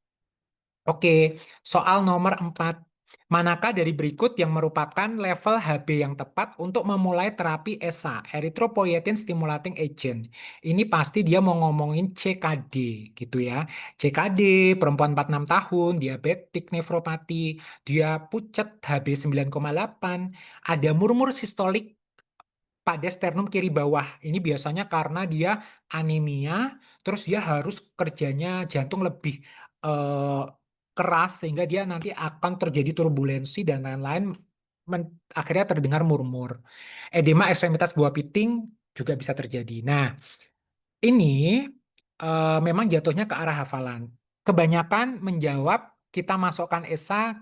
Oke, soal nomor 4. Manakah dari berikut yang merupakan level HB yang tepat untuk memulai terapi ESA, Erythropoietin Stimulating Agent? Ini pasti dia mau ngomongin CKD, gitu ya. CKD, perempuan 46 tahun, diabetik nefropati, dia pucat HB 9,8, ada murmur sistolik pada sternum kiri bawah. Ini biasanya karena dia anemia, terus dia harus kerjanya jantung lebih keras sehingga dia nanti akan terjadi turbulensi dan lain-lain. Akhirnya terdengar murmur. Edema ekstremitas buah piting juga bisa terjadi. Nah, ini memang jatuhnya ke arah hafalan. Kebanyakan menjawab kita masukkan ESA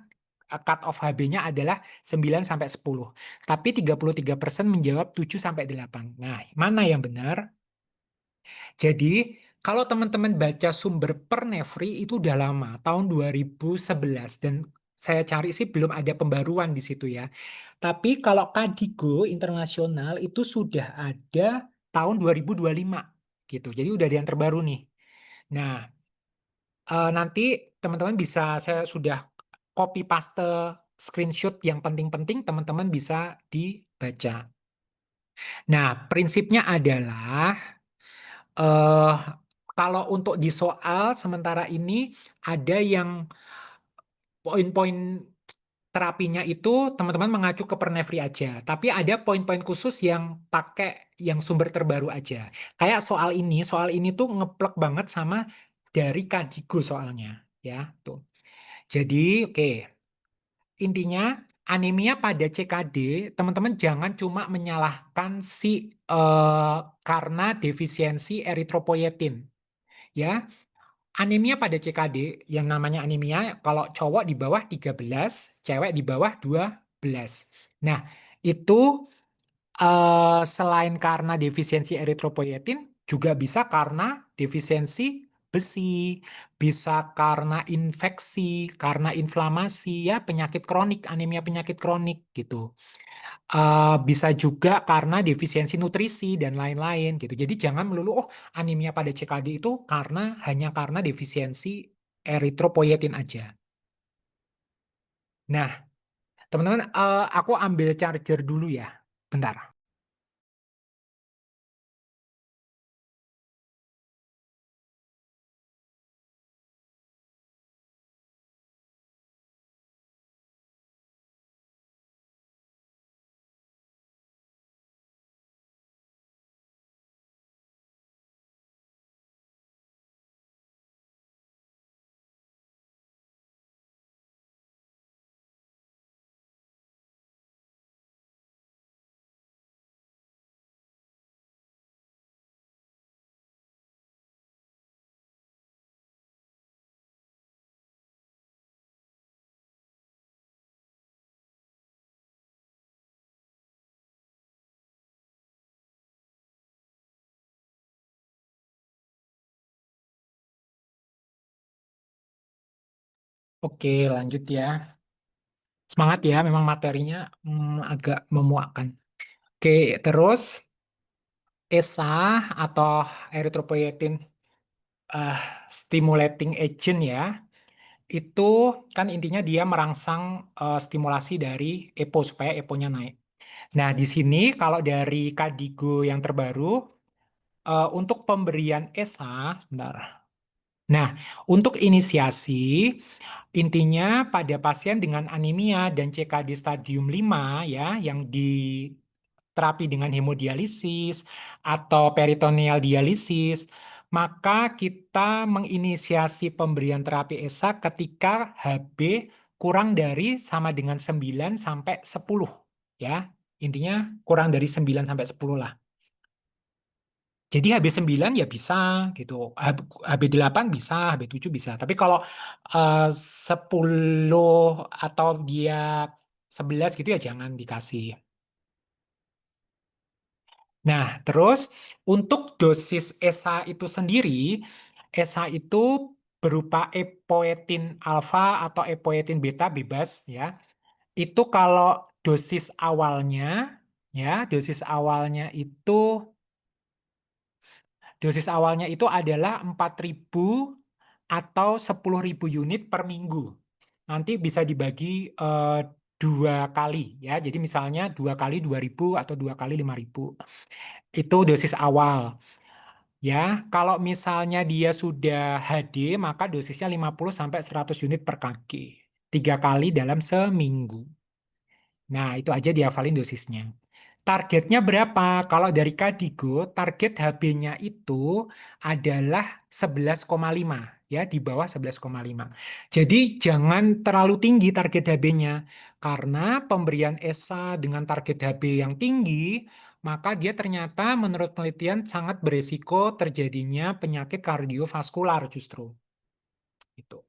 cut off HB-nya adalah 9 sampai 10. Tapi 33% menjawab 7 sampai 8. Nah, mana yang benar? Jadi, kalau teman-teman baca sumber Pernefri itu udah lama, tahun 2011 dan saya cari sih belum ada pembaruan di situ ya. Tapi kalau Kadigo internasional itu sudah ada tahun 2025 gitu. Jadi udah ada yang terbaru nih. Nah, nanti teman-teman bisa saya sudah copy paste screenshot yang penting-penting teman-teman bisa dibaca. Nah, prinsipnya adalah eh kalau untuk di soal sementara ini ada yang poin-poin terapinya itu teman-teman mengacu ke Pernefri aja. Tapi ada poin-poin khusus yang pakai yang sumber terbaru aja. Kayak soal ini tuh ngeplek banget sama dari Kadigo soalnya, ya tuh. Jadi, oke. Intinya anemia pada CKD, teman-teman jangan cuma menyalahkan si karena defisiensi eritropoietin. Ya, anemia pada CKD yang namanya anemia kalau cowok di bawah 13, cewek di bawah 12. Nah, itu selain karena defisiensi eritropoietin juga bisa karena defisiensi besi, bisa karena infeksi, karena inflamasi ya penyakit kronik, anemia penyakit kronik gitu. Bisa juga karena defisiensi nutrisi dan lain-lain gitu. Jadi jangan melulu oh anemia pada CKD itu hanya karena defisiensi eritropoietin aja. Nah, teman-teman, aku ambil charger dulu ya. Bentar. Oke, lanjut ya. Semangat ya, memang materinya agak memuakkan. Oke, terus ESA atau erythropoietin eh, stimulating agent ya, itu kan intinya dia merangsang stimulasi dari EPO supaya EPO-nya naik. Nah, di sini kalau dari Kadigo yang terbaru, untuk pemberian ESA, sebentar. Nah, untuk inisiasi, intinya pada pasien dengan anemia dan CKD stadium 5 ya, yang diterapi dengan hemodialisis atau peritoneal dialisis, maka kita menginisiasi pemberian terapi ESA ketika HB kurang dari sama dengan 9 sampai 10 ya. Intinya kurang dari 9 sampai 10 lah. Jadi HB9 ya bisa gitu. HB8 bisa, HB7 bisa. Tapi kalau 10 atau dia 11 gitu ya jangan dikasih. Nah, terus untuk dosis ESA itu sendiri, ESA itu berupa epoetin alfa atau epoetin beta bebas ya. Itu kalau dosis awalnya dosis awalnya itu adalah 4.000 atau 10.000 unit per minggu. Nanti bisa dibagi 2 kali ya. Jadi misalnya 2 kali 2.000 atau 2 kali 5.000. Itu dosis awal. Ya, kalau misalnya dia sudah HD, maka dosisnya 50 sampai 100 unit per kaki. 3 kali dalam seminggu. Nah, itu aja dihafalin dosisnya. Targetnya berapa? Kalau dari Kadigo, target HB-nya itu adalah 11,5 ya, di bawah 11,5. Jadi jangan terlalu tinggi target HB-nya karena pemberian ESA dengan target HB yang tinggi, maka dia ternyata menurut penelitian sangat beresiko terjadinya penyakit kardiovaskular justru. Itu.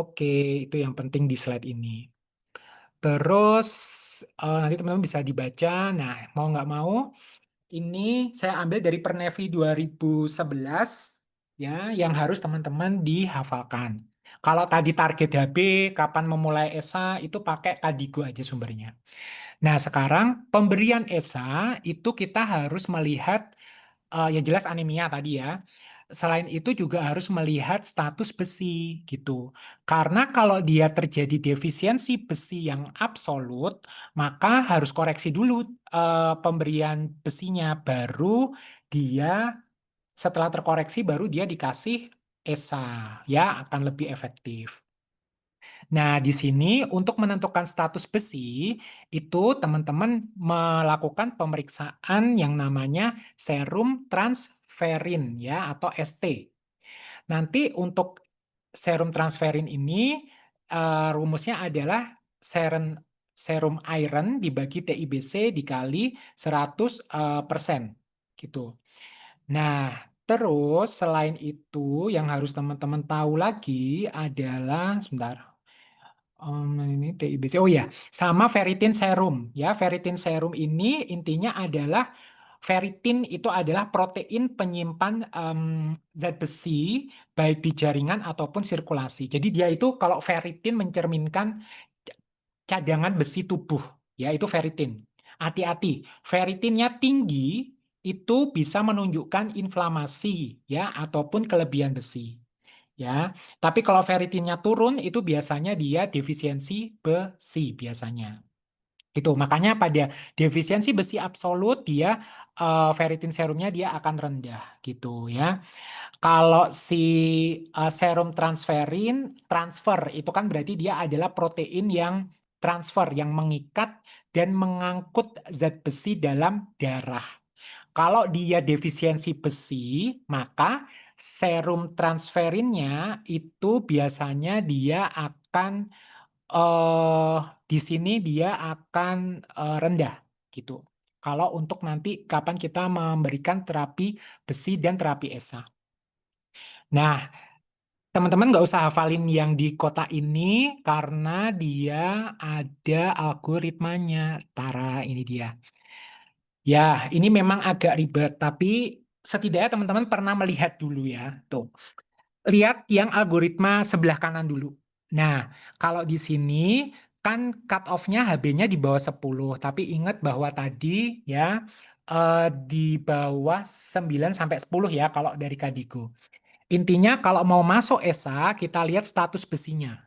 Oke, itu yang penting di slide ini. Terus nanti teman-teman bisa dibaca. Nah, mau nggak mau, ini saya ambil dari Pernevi 2011 ya, yang harus teman-teman dihafalkan. Kalau tadi target HB, kapan memulai ESA, itu pakai Kadigo aja sumbernya. Nah, sekarang pemberian ESA itu kita harus melihat ya jelas anemia tadi ya. Selain itu juga harus melihat status besi gitu. Karena kalau dia terjadi defisiensi besi yang absolut, maka harus koreksi dulu pemberian besinya, baru dia setelah terkoreksi baru dia dikasih ESA ya, akan lebih efektif. Nah, di sini untuk menentukan status besi, itu teman-teman melakukan pemeriksaan yang namanya serum transferin ya, atau ST. Nanti untuk serum transferin ini rumusnya adalah serum iron dibagi TIBC dikali 100% gitu. Nah, terus selain itu yang harus teman-teman tahu lagi adalah sebentar. Ini TIBC. Oh ya, sama ferritin serum ya. Ferritin serum ini intinya adalah ferritin itu adalah protein penyimpan zat besi baik di jaringan ataupun sirkulasi. Jadi dia itu kalau ferritin mencerminkan cadangan besi tubuh, ya itu ferritin. Hati-hati, ferritinnya tinggi itu bisa menunjukkan inflamasi ya ataupun kelebihan besi. Ya, tapi kalau ferritinnya turun itu biasanya dia defisiensi besi biasanya. Itu makanya pada defisiensi besi absolut dia ferritin serumnya dia akan rendah gitu ya. Kalau si serum transferin transfer itu kan berarti dia adalah protein yang transfer yang mengikat dan mengangkut zat besi dalam darah. Kalau dia defisiensi besi, maka serum transferinnya itu biasanya dia akan di sini dia akan rendah gitu. Kalau untuk nanti kapan kita memberikan terapi besi dan terapi ESA. Nah, teman-teman nggak usah hafalin yang di kota ini karena dia ada algoritmanya. Tara, ini dia. Ya, ini memang agak ribet, tapi setidaknya teman-teman pernah melihat dulu ya. Tuh, lihat yang algoritma sebelah kanan dulu. Nah, kalau di sini kan cut off-nya HB-nya di bawah 10, tapi ingat bahwa tadi ya di bawah 9 sampai 10 ya kalau dari Kadigo. Intinya kalau mau masuk ESA, kita lihat status besinya.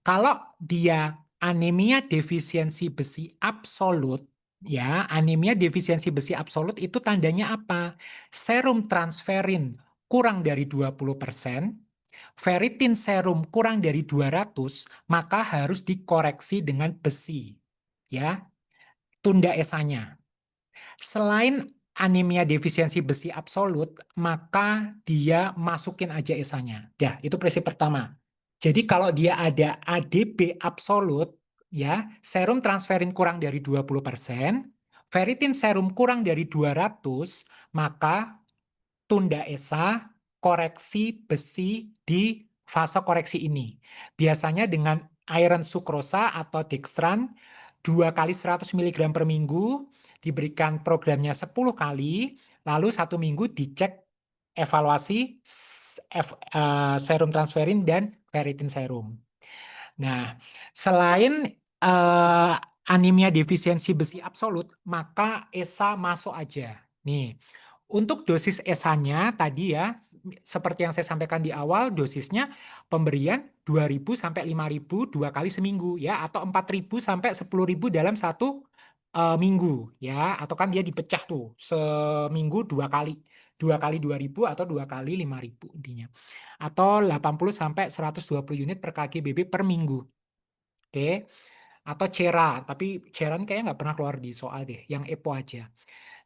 Kalau dia anemia defisiensi besi absolut, ya, anemia defisiensi besi absolut itu tandanya apa? Serum transferin kurang dari 20%, ferritin serum kurang dari 200, maka harus dikoreksi dengan besi. Ya, tunda ESA-nya. Selain anemia defisiensi besi absolut, maka dia masukin aja ESA-nya. Ya, itu prinsip pertama. Jadi kalau dia ada ADB absolut, ya, serum transferin kurang dari 20%, ferritin serum kurang dari 200, maka tunda ESA, koreksi besi di fase koreksi ini. Biasanya dengan iron sukrosa atau dextran 2 kali 100 mg per minggu, diberikan programnya 10 kali, lalu 1 minggu dicek evaluasi serum transferin dan ferritin serum. Nah, selain anemia defisiensi besi absolut, maka ESA masuk aja. Nih, untuk dosis ESA-nya tadi ya, seperti yang saya sampaikan di awal, dosisnya pemberian 2.000 sampai 5.000 2 kali seminggu ya, atau 4.000 sampai 10.000 dalam satu minggu ya, atau kan dia dipecah tuh seminggu 2 kali. 2 kali 2.000 atau 2 kali 5.000 intinya. Atau 80 sampai 120 unit per KGBB per minggu. Oke. atau Cera, tapi Cera ini kayaknya nggak pernah keluar di soal deh, yang EPO aja.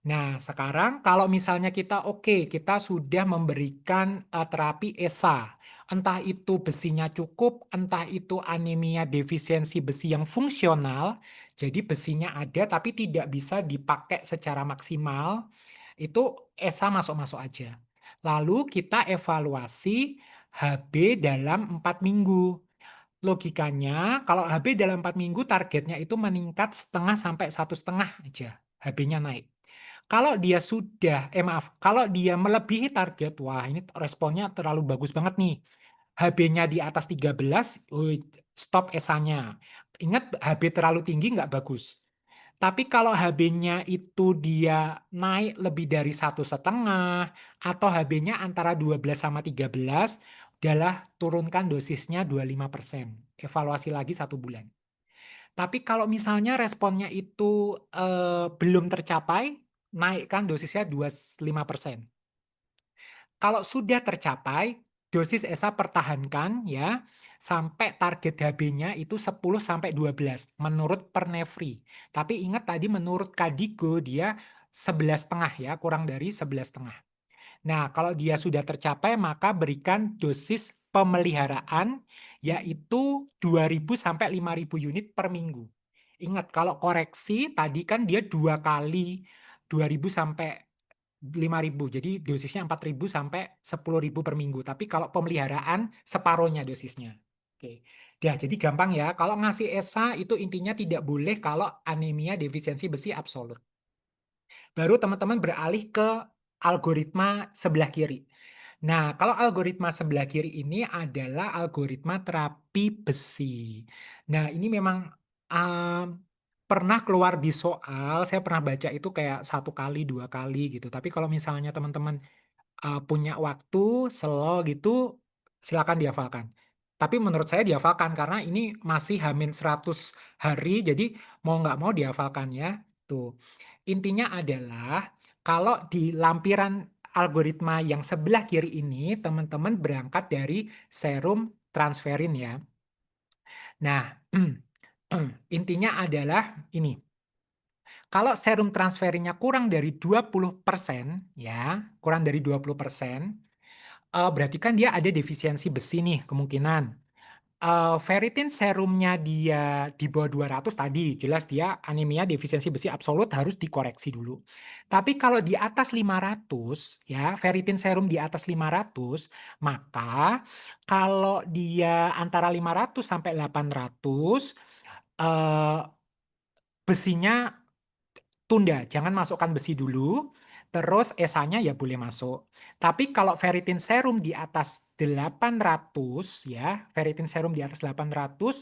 Nah, sekarang kalau misalnya kita sudah memberikan terapi ESA, entah itu besinya cukup, entah itu anemia defisiensi besi yang fungsional, jadi besinya ada tapi tidak bisa dipakai secara maksimal, itu ESA masuk-masuk aja. Lalu kita evaluasi HB dalam 4 minggu. Logikanya, kalau HB dalam 4 minggu targetnya itu meningkat setengah sampai 1,5 aja, HB-nya naik. Kalau dia kalau dia melebihi target, wah ini responnya terlalu bagus banget nih. HB-nya di atas 13, stop ESA-nya. Ingat, HB terlalu tinggi nggak bagus. Tapi kalau HB-nya itu dia naik lebih dari 1,5 atau HB-nya antara 12 sama 13, adalah turunkan dosisnya 25%. Evaluasi lagi 1 bulan. Tapi kalau misalnya responnya itu belum tercapai, naikkan dosisnya 25%. Kalau sudah tercapai, dosis ESA pertahankan ya sampai target HB-nya itu 10 sampai 12 menurut Pernefri. Tapi ingat tadi menurut Kadigo dia 11,5 ya, kurang dari 11,5. Nah, kalau dia sudah tercapai maka berikan dosis pemeliharaan yaitu 2.000 sampai 5.000 unit per minggu. Ingat kalau koreksi tadi kan dia 2 kali 2.000 sampai 5.000. Jadi dosisnya 4.000 sampai 10.000 per minggu. Tapi kalau pemeliharaan separohnya dosisnya. Oke. Ya, jadi gampang ya. Kalau ngasih ESA itu intinya tidak boleh kalau anemia defisiensi besi absolut. Baru teman-teman beralih ke algoritma sebelah kiri. Nah, kalau algoritma sebelah kiri ini adalah algoritma terapi besi. Nah, ini memang pernah keluar di soal, saya pernah baca itu kayak 1 kali, 2 kali gitu. Tapi kalau misalnya teman-teman punya waktu, slow gitu, silakan dihafalkan. Tapi menurut saya dihafalkan karena ini masih H-100 hari, jadi mau nggak mau dihafalkan ya. Tuh. Intinya adalah kalau di lampiran algoritma yang sebelah kiri ini, teman-teman berangkat dari serum transferin ya. Nah, intinya adalah ini. Kalau serum transferinnya kurang dari 20%, ya, kurang dari 20%, berarti kan dia ada defisiensi besi nih kemungkinan. Ferritin serumnya dia di bawah 200 tadi, jelas dia anemia defisiensi besi absolut harus dikoreksi dulu. Tapi kalau di atas 500, ya, ferritin serum di atas 500, maka kalau dia antara 500 sampai 800, besinya tunda, jangan masukkan besi dulu, terus ESA-nya ya boleh masuk. Tapi kalau ferritin serum di atas 800, ya, ferritin serum di atas 800,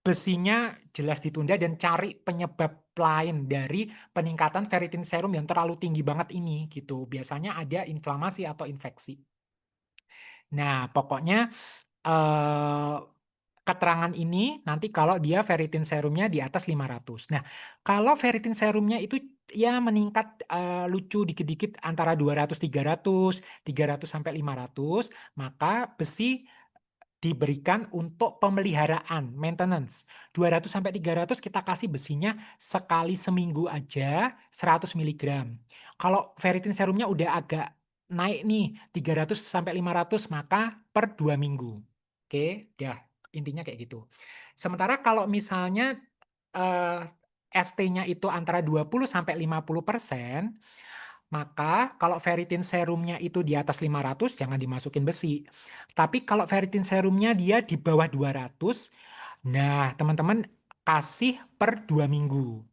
besinya jelas ditunda dan cari penyebab lain dari peningkatan ferritin serum yang terlalu tinggi banget ini, gitu. Biasanya ada inflamasi atau infeksi. Nah, pokoknya keterangan ini nanti kalau dia ferritin serumnya di atas 500. Nah, kalau ferritin serumnya itu ya meningkat lucu dikit-dikit antara 200 300, 300 sampai 500, maka besi diberikan untuk pemeliharaan, maintenance. 200 sampai 300 kita kasih besinya sekali seminggu aja 100 mg. Kalau ferritin serumnya udah agak naik nih 300 sampai 500 maka per 2 minggu. Oke, ya intinya kayak gitu. Sementara kalau misalnya ST-nya itu antara 20 sampai 50%, maka kalau ferritin serumnya itu di atas 500 jangan dimasukin besi. Tapi kalau ferritin serumnya dia di bawah 200, nah teman-teman kasih per 2 minggu.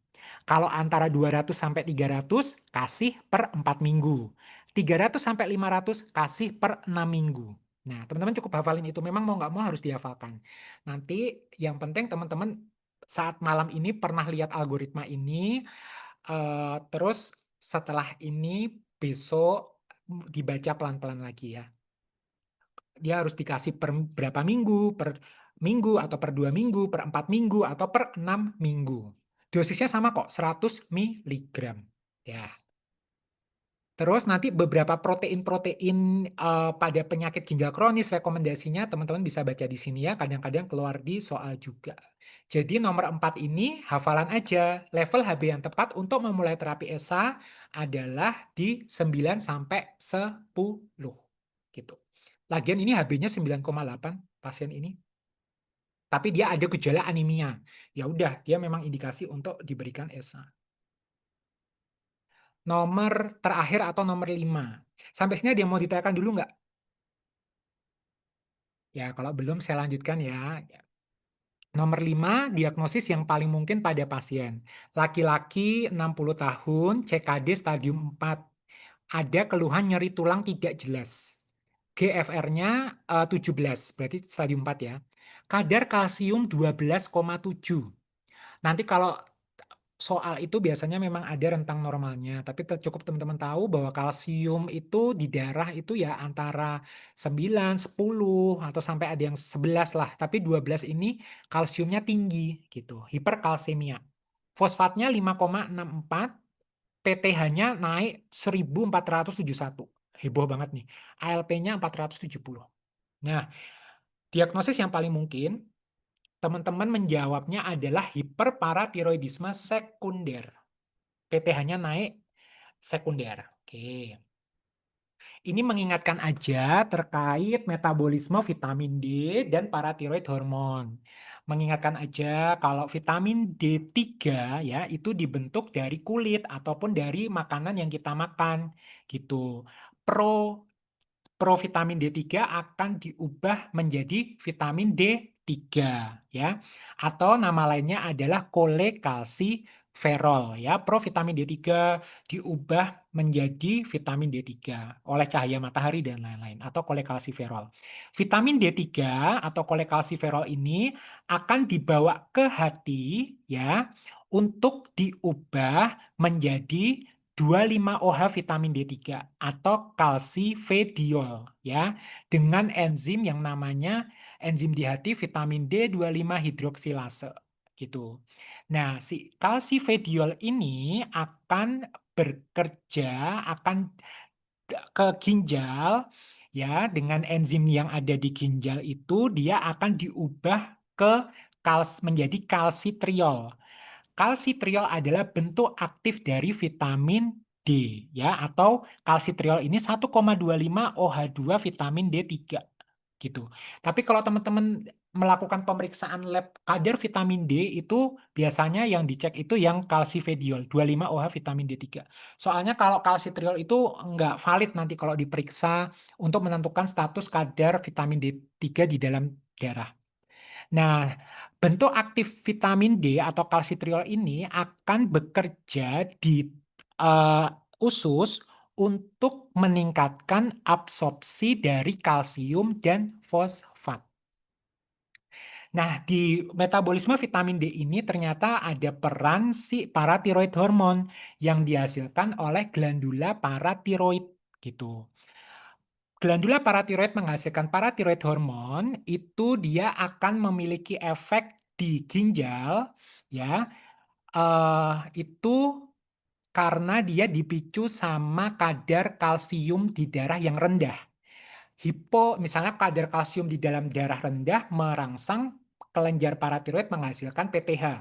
Kalau antara 200 sampai 300 kasih per 4 minggu. 300 sampai 500 kasih per 6 minggu. Nah, teman-teman cukup hafalin itu. Memang mau nggak mau harus dihafalkan. Nanti yang penting teman-teman saat malam ini pernah lihat algoritma ini, terus setelah ini besok dibaca pelan-pelan lagi ya. Dia harus dikasih per berapa minggu, per minggu atau per 2 minggu, per 4 minggu atau per 6 minggu. Dosisnya sama kok, 100 mg. Ya. Terus nanti beberapa protein-protein pada penyakit ginjal kronis, rekomendasinya teman-teman bisa baca di sini ya, kadang-kadang keluar di soal juga. Jadi nomor 4 ini hafalan aja, level HB yang tepat untuk memulai terapi ESA adalah di 9 sampai 10 gitu. Lagian ini HB-nya 9,8 pasien ini. Tapi dia ada gejala anemia. Ya udah, dia memang indikasi untuk diberikan ESA. Nomor terakhir atau nomor 5. Sampai sini ada yang mau ditanyakan dulu nggak? Ya, kalau belum saya lanjutkan ya. Nomor 5, diagnosis yang paling mungkin pada pasien. Laki-laki 60 tahun, CKD stadium 4. Ada keluhan nyeri tulang tidak jelas. GFR-nya 17, berarti stadium 4 ya. Kadar kalsium 12,7. Nanti kalau soal itu biasanya memang ada rentang normalnya, tapi cukup teman-teman tahu bahwa kalsium itu di darah itu ya antara 9, 10, atau sampai ada yang 11 lah, tapi 12 ini kalsiumnya tinggi gitu, hiperkalsemia. Fosfatnya 5,64, PTH-nya naik 1471. Heboh banget nih. ALP-nya 470. Nah, diagnosis yang paling mungkin teman-teman menjawabnya adalah hiperparatiroidisme sekunder. PTH-nya naik sekunder. Oke. Ini mengingatkan aja terkait metabolisme vitamin D dan paratiroid hormon. Mengingatkan aja kalau vitamin D3 ya itu dibentuk dari kulit ataupun dari makanan yang kita makan gitu. Provitamin D3 akan diubah menjadi vitamin D3 ya. Atau nama lainnya adalah kolekalsiferol ya. Provitamin D3 diubah menjadi vitamin D3 oleh cahaya matahari dan lain-lain atau kolekalsiferol. Vitamin D3 atau kolekalsiferol ini akan dibawa ke hati ya untuk diubah menjadi 25-OH vitamin D3 atau kalsifediol ya dengan enzim yang namanya enzim di hati vitamin D25 hidroksilase gitu. Nah, si kalsifediol ini akan bekerja akan ke ginjal ya dengan enzim yang ada di ginjal itu dia akan diubah ke menjadi kalsitriol. Kalsitriol adalah bentuk aktif dari vitamin D ya atau kalsitriol ini 1,25 OH2 vitamin D3 gitu. Tapi kalau teman-teman melakukan pemeriksaan lab kadar vitamin D itu biasanya yang dicek itu yang kalsifediol 25 OH vitamin D3. Soalnya kalau kalsitriol itu nggak valid nanti kalau diperiksa untuk menentukan status kadar vitamin D3 di dalam darah. Nah, bentuk aktif vitamin D atau kalsitriol ini akan bekerja di usus untuk meningkatkan absorpsi dari kalsium dan fosfat. Nah, di metabolisme vitamin D ini ternyata ada peran si paratiroid hormon yang dihasilkan oleh glandula paratiroid gitu. Glandula paratiroid menghasilkan paratiroid hormon itu dia akan memiliki efek di ginjal ya itu karena dia dipicu sama kadar kalsium di darah yang rendah. Misalnya kadar kalsium di dalam darah rendah merangsang kelenjar paratiroid menghasilkan PTH.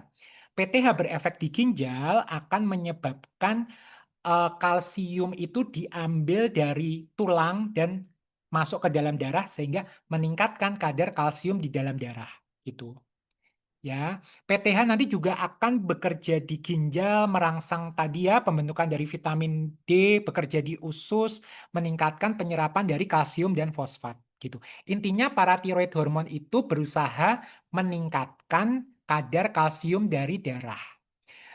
PTH berefek di ginjal akan menyebabkan kalsium itu diambil dari tulang dan masuk ke dalam darah sehingga meningkatkan kadar kalsium di dalam darah gitu. Ya, PTH nanti juga akan bekerja di ginjal merangsang tadi ya pembentukan dari vitamin D, bekerja di usus, meningkatkan penyerapan dari kalsium dan fosfat gitu. Intinya paratiroid hormon itu berusaha meningkatkan kadar kalsium dari darah.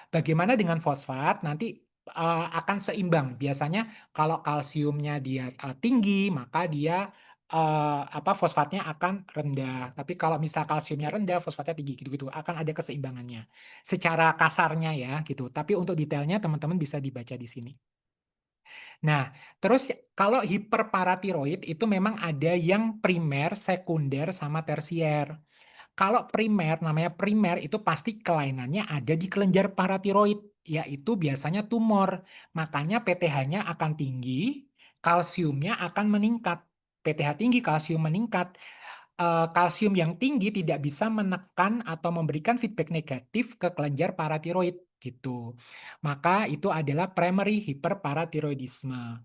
Bagaimana dengan fosfat? Nanti akan seimbang. Biasanya kalau kalsiumnya dia tinggi, maka dia fosfatnya akan rendah. Tapi kalau misal kalsiumnya rendah, fosfatnya tinggi, gitu-gitu. Akan ada keseimbangannya. Secara kasarnya ya, gitu. Tapi untuk detailnya teman-teman bisa dibaca di sini. Nah, terus kalau hiperparatiroid itu memang ada yang primer, sekunder, sama tersier. Kalau primer, namanya primer itu pasti kelainannya ada di kelenjar paratiroid yaitu biasanya tumor. Makanya PTH-nya akan tinggi, kalsiumnya akan meningkat. PTH tinggi, kalsium meningkat. Kalsium yang tinggi tidak bisa menekan atau memberikan feedback negatif ke kelenjar paratiroid gitu. Maka itu adalah primary hiperparatiroidisme.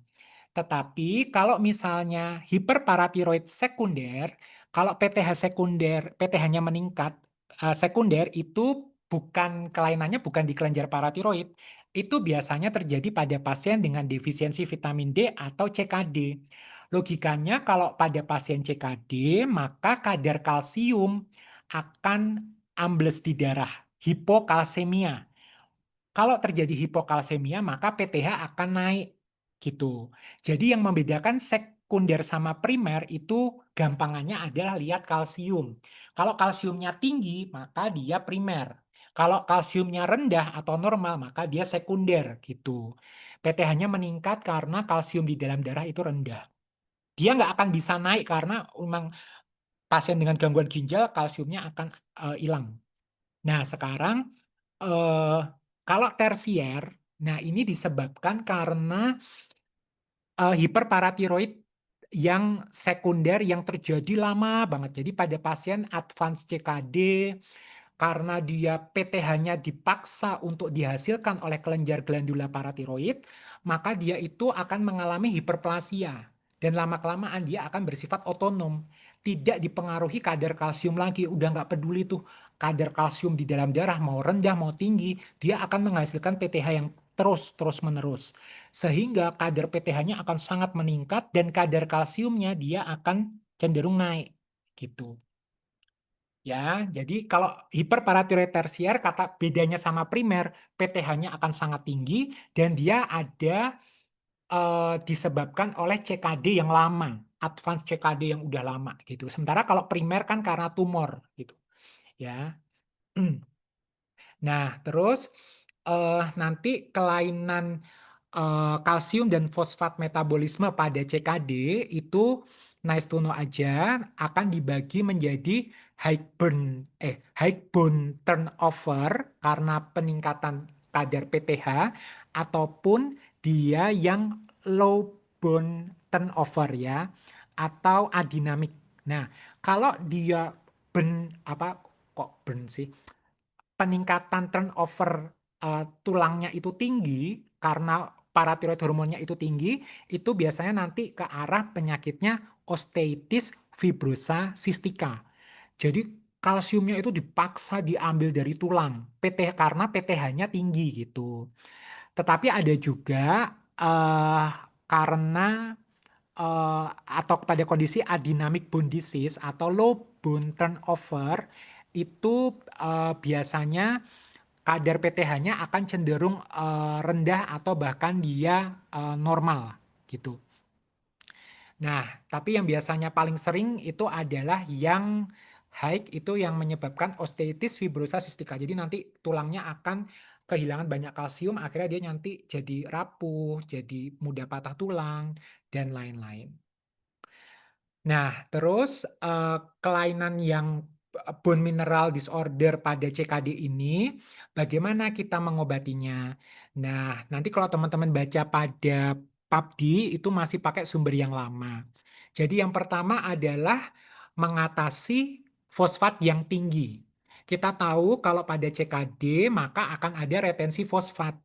Tetapi kalau misalnya hiperparatiroid sekunder, kalau PTH-nya meningkat, sekunder itu bukan kelainannya bukan di kelenjar paratiroid, itu biasanya terjadi pada pasien dengan defisiensi vitamin D atau CKD. Logikanya kalau pada pasien CKD, maka kadar kalsium akan ambles di darah, hipokalsemia. Kalau terjadi hipokalsemia, maka PTH akan naik gitu. Jadi yang membedakan sekunder sama primer itu gampangannya adalah lihat kalsium. Kalau kalsiumnya tinggi, maka dia primer. Kalau kalsiumnya rendah atau normal, maka dia sekunder gitu. PTH-nya meningkat karena kalsium di dalam darah itu rendah. Dia nggak akan bisa naik karena memang pasien dengan gangguan ginjal kalsiumnya akan hilang. Nah, sekarang kalau tersier, nah ini disebabkan karena hiperparatiroid yang sekunder yang terjadi lama banget. Jadi pada pasien advance CKD, karena dia PTH-nya dipaksa untuk dihasilkan oleh kelenjar glandula paratiroid, maka dia itu akan mengalami hiperplasia. Dan lama-kelamaan dia akan bersifat otonom. Tidak dipengaruhi kadar kalsium lagi. Udah nggak peduli tuh kadar kalsium di dalam darah mau rendah mau tinggi. Dia akan menghasilkan PTH yang terus-menerus. Sehingga kadar PTH-nya akan sangat meningkat dan kadar kalsiumnya dia akan cenderung naik. Gitu. Ya, jadi kalau hiperparatiroid tersier kata bedanya sama primer, PTH-nya akan sangat tinggi dan dia ada disebabkan oleh CKD yang lama, advance CKD yang udah lama gitu. Sementara kalau primer kan karena tumor gitu. Ya. Nah, terus nanti kelainan kalsium dan fosfat metabolisme pada CKD itu nice to know aja akan dibagi menjadi high bone turnover karena peningkatan kadar PTH ataupun dia yang low bone turnover ya atau adinamik. Nah, kalau dia peningkatan turnover tulangnya itu tinggi karena paratiroid hormonnya itu tinggi, itu biasanya nanti ke arah penyakitnya osteitis fibrosa cystica. Jadi kalsiumnya itu dipaksa diambil dari tulang, karena PTH-nya tinggi gitu. Tetapi ada juga karena atau pada kondisi adynamic bone disease atau low bone turnover itu biasanya kadar PTH-nya akan cenderung rendah atau bahkan dia normal gitu. Nah, tapi yang biasanya paling sering itu adalah yang high itu yang menyebabkan osteitis fibrosa cystica. Jadi nanti tulangnya akan kehilangan banyak kalsium, akhirnya dia nanti jadi rapuh, jadi mudah patah tulang, dan lain-lain. Nah, terus kelainan yang bone mineral disorder pada CKD ini, bagaimana kita mengobatinya? Nah, nanti kalau teman-teman baca pada PubD itu masih pakai sumber yang lama. Jadi yang pertama adalah mengatasi fosfat yang tinggi. Kita tahu kalau pada CKD maka akan ada retensi fosfat.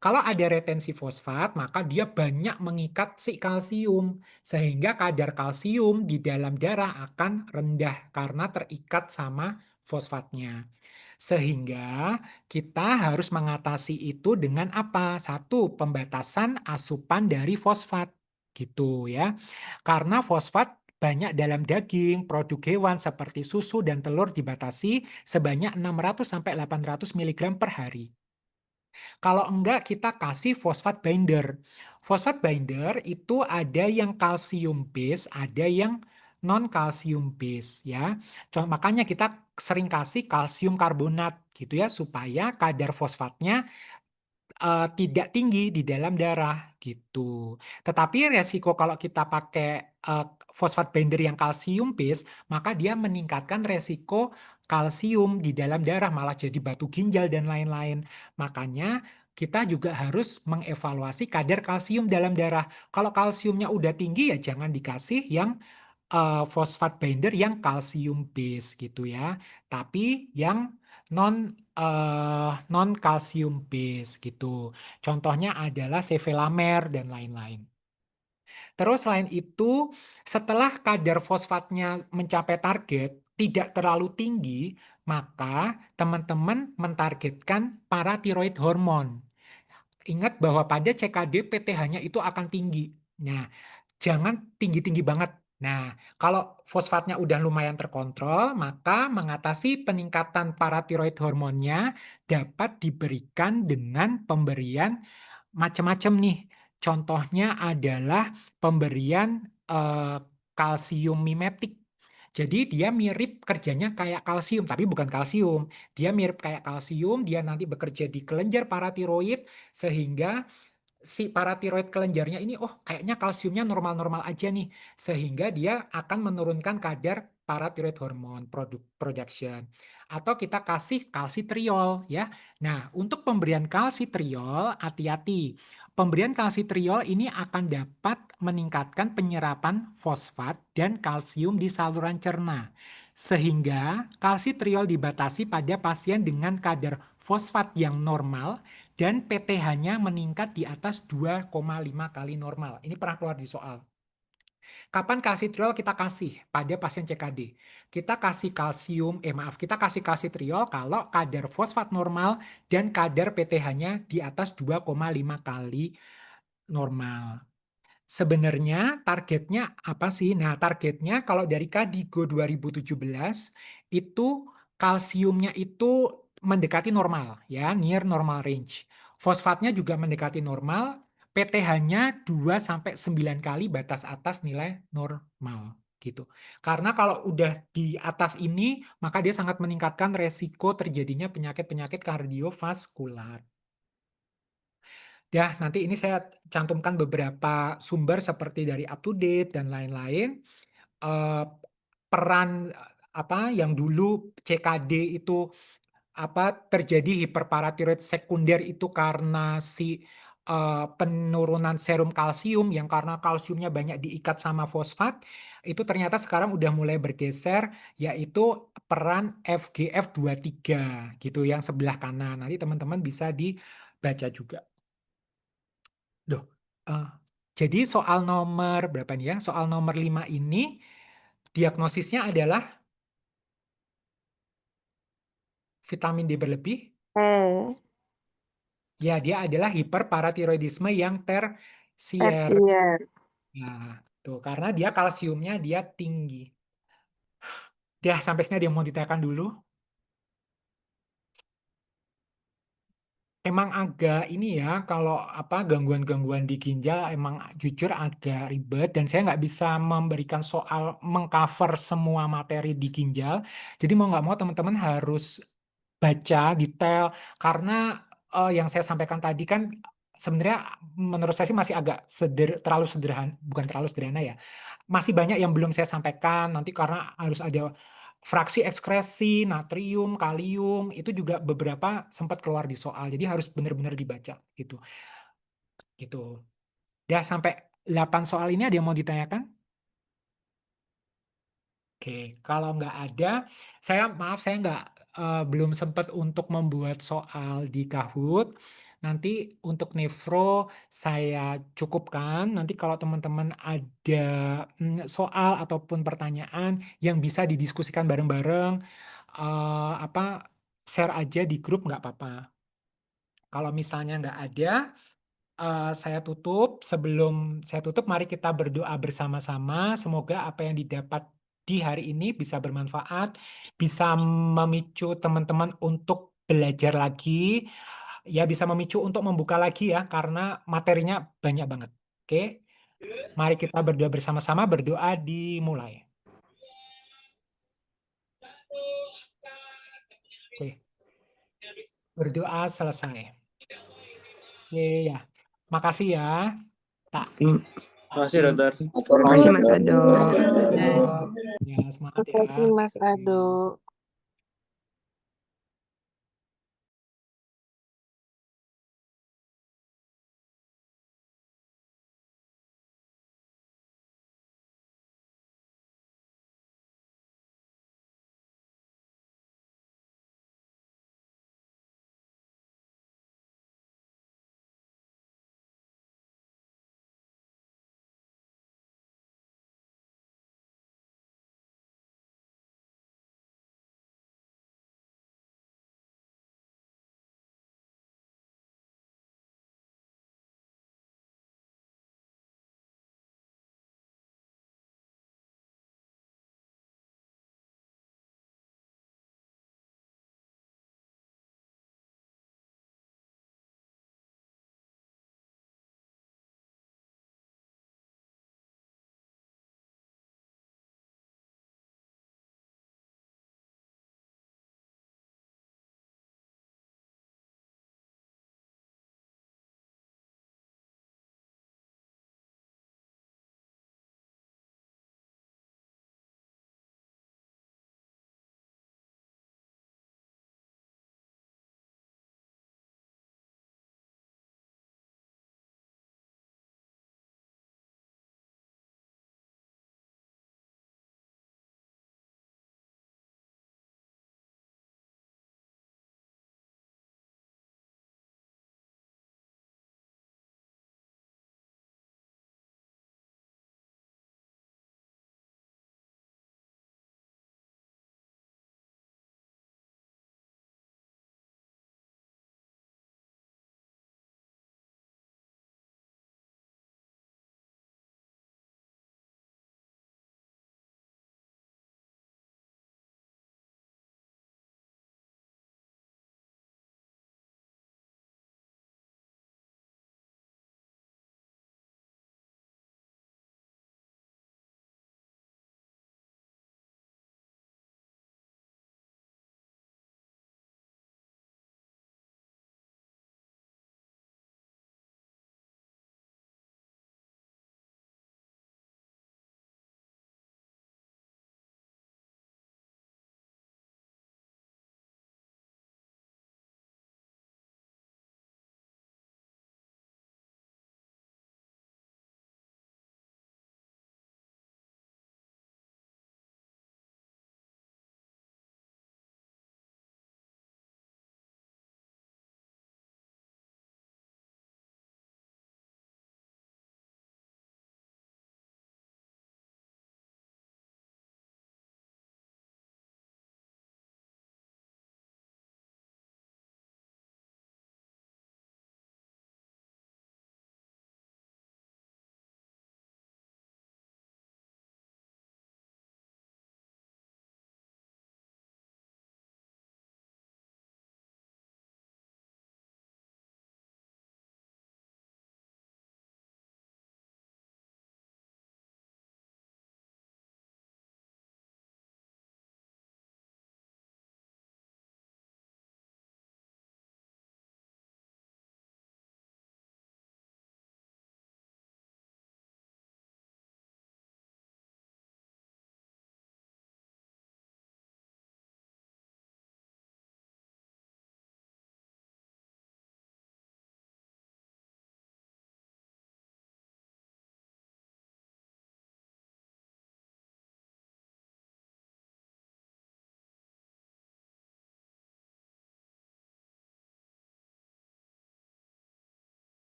Kalau ada retensi fosfat, maka dia banyak mengikat si kalsium, sehingga kadar kalsium di dalam darah akan rendah karena terikat sama fosfatnya. Sehingga kita harus mengatasi itu dengan apa? Satu, pembatasan asupan dari fosfat. Gitu ya. Karena fosfat banyak dalam daging, produk hewan seperti susu dan telur dibatasi sebanyak 600 sampai 800 mg per hari. Kalau enggak, kita kasih fosfat binder. Fosfat binder itu ada yang kalsium base, ada yang non-kalsium base ya. Makanya kita sering kasih kalsium karbonat gitu ya, supaya kadar fosfatnya tidak tinggi di dalam darah gitu. Tetapi resiko kalau kita pakai fosfat binder yang kalsium base, maka dia meningkatkan resiko kalsium di dalam darah, malah jadi batu ginjal dan lain-lain. Makanya kita juga harus mengevaluasi kadar kalsium dalam darah. Kalau kalsiumnya udah tinggi ya jangan dikasih yang fosfat binder yang kalsium base gitu ya. Tapi yang non kalsium base gitu. Contohnya adalah sevelamer dan lain-lain. Terus selain itu, setelah kadar fosfatnya mencapai target, tidak terlalu tinggi, maka teman-teman mentargetkan paratiroid hormon. Ingat bahwa pada CKD PTH-nya itu akan tinggi. Nah, jangan tinggi-tinggi banget. Nah, kalau fosfatnya udah lumayan terkontrol, maka mengatasi peningkatan paratiroid hormonnya dapat diberikan dengan pemberian macam-macam nih. Contohnya adalah pemberian kalsium mimetik. Jadi dia mirip kerjanya kayak kalsium, tapi bukan kalsium. Dia mirip kayak kalsium, dia nanti bekerja di kelenjar paratiroid sehingga si paratiroid kelenjarnya ini, oh kayaknya kalsiumnya normal-normal aja nih. Sehingga dia akan menurunkan kadar paratiroid hormon production. Atau kita kasih kalsitriol ya. Nah, untuk pemberian kalsitriol, hati-hati. Pemberian kalsitriol ini akan dapat meningkatkan penyerapan fosfat dan kalsium di saluran cerna. Sehingga kalsitriol dibatasi pada pasien dengan kadar fosfat yang normal dan PTH-nya meningkat di atas 2,5 kali normal. Ini pernah keluar di soal. Kapan kalsitriol kita kasih pada pasien CKD? Kita kasih kita kasih kalsitriol kalau kadar fosfat normal dan kadar PTH-nya di atas 2,5 kali normal. Sebenarnya targetnya apa sih? Nah, targetnya kalau dari KDIGO 2017 itu kalsiumnya itu mendekati normal, ya, near normal range. Fosfatnya juga mendekati normal, PTH-nya 2-9 kali batas atas nilai normal gitu. Karena kalau udah di atas ini, maka dia sangat meningkatkan resiko terjadinya penyakit-penyakit kardiovaskular. Ya, nanti ini saya cantumkan beberapa sumber seperti dari UpToDate dan lain-lain. Peran yang dulu CKD itu terjadi hiperparatiroid sekunder itu karena si penurunan serum kalsium yang karena kalsiumnya banyak diikat sama fosfat, itu ternyata sekarang udah mulai bergeser, yaitu peran FGF23 gitu yang sebelah kanan. Nanti teman-teman bisa dibaca juga. Jadi soal nomor berapa nih ya? Soal nomor 5 ini diagnosisnya adalah vitamin D berlebih. Ya, dia adalah hiperparatiroidisme yang tersier. Nah, tuh karena dia kalsiumnya dia tinggi. Sampai sini ada yang mau ditanyakan dulu? Emang agak ini ya, kalau gangguan-gangguan di ginjal emang jujur agak ribet dan saya nggak bisa memberikan soal mengcover semua materi di ginjal. Jadi mau nggak mau teman-teman harus baca detail karena yang saya sampaikan tadi kan sebenarnya menurut saya sih masih agak terlalu sederhana, bukan terlalu sederhana ya. Masih banyak yang belum saya sampaikan nanti karena harus ada fraksi ekskresi, natrium, kalium, itu juga beberapa sempat keluar di soal. Jadi harus benar-benar dibaca gitu. Gitu. Sampai 8 soal ini ada yang mau ditanyakan? Oke, kalau nggak ada, maaf saya belum sempat untuk membuat soal di Kahoot. Nanti untuk nefro saya cukupkan. Nanti kalau teman-teman ada soal ataupun pertanyaan yang bisa didiskusikan bareng-bareng, share aja di grup nggak apa-apa. Kalau misalnya nggak ada, saya tutup. Sebelum saya tutup, mari kita berdoa bersama-sama. Semoga apa yang didapat di hari ini bisa bermanfaat, bisa memicu teman-teman untuk belajar lagi, ya bisa memicu untuk membuka lagi ya, karena materinya banyak banget. Oke, mari kita berdoa bersama-sama. Berdoa dimulai. Oke, berdoa selesai. Oke ya, makasih ya. Makasih, Dokter. Makasih Mas Ado. Ya, semangat ya. Mas Ado.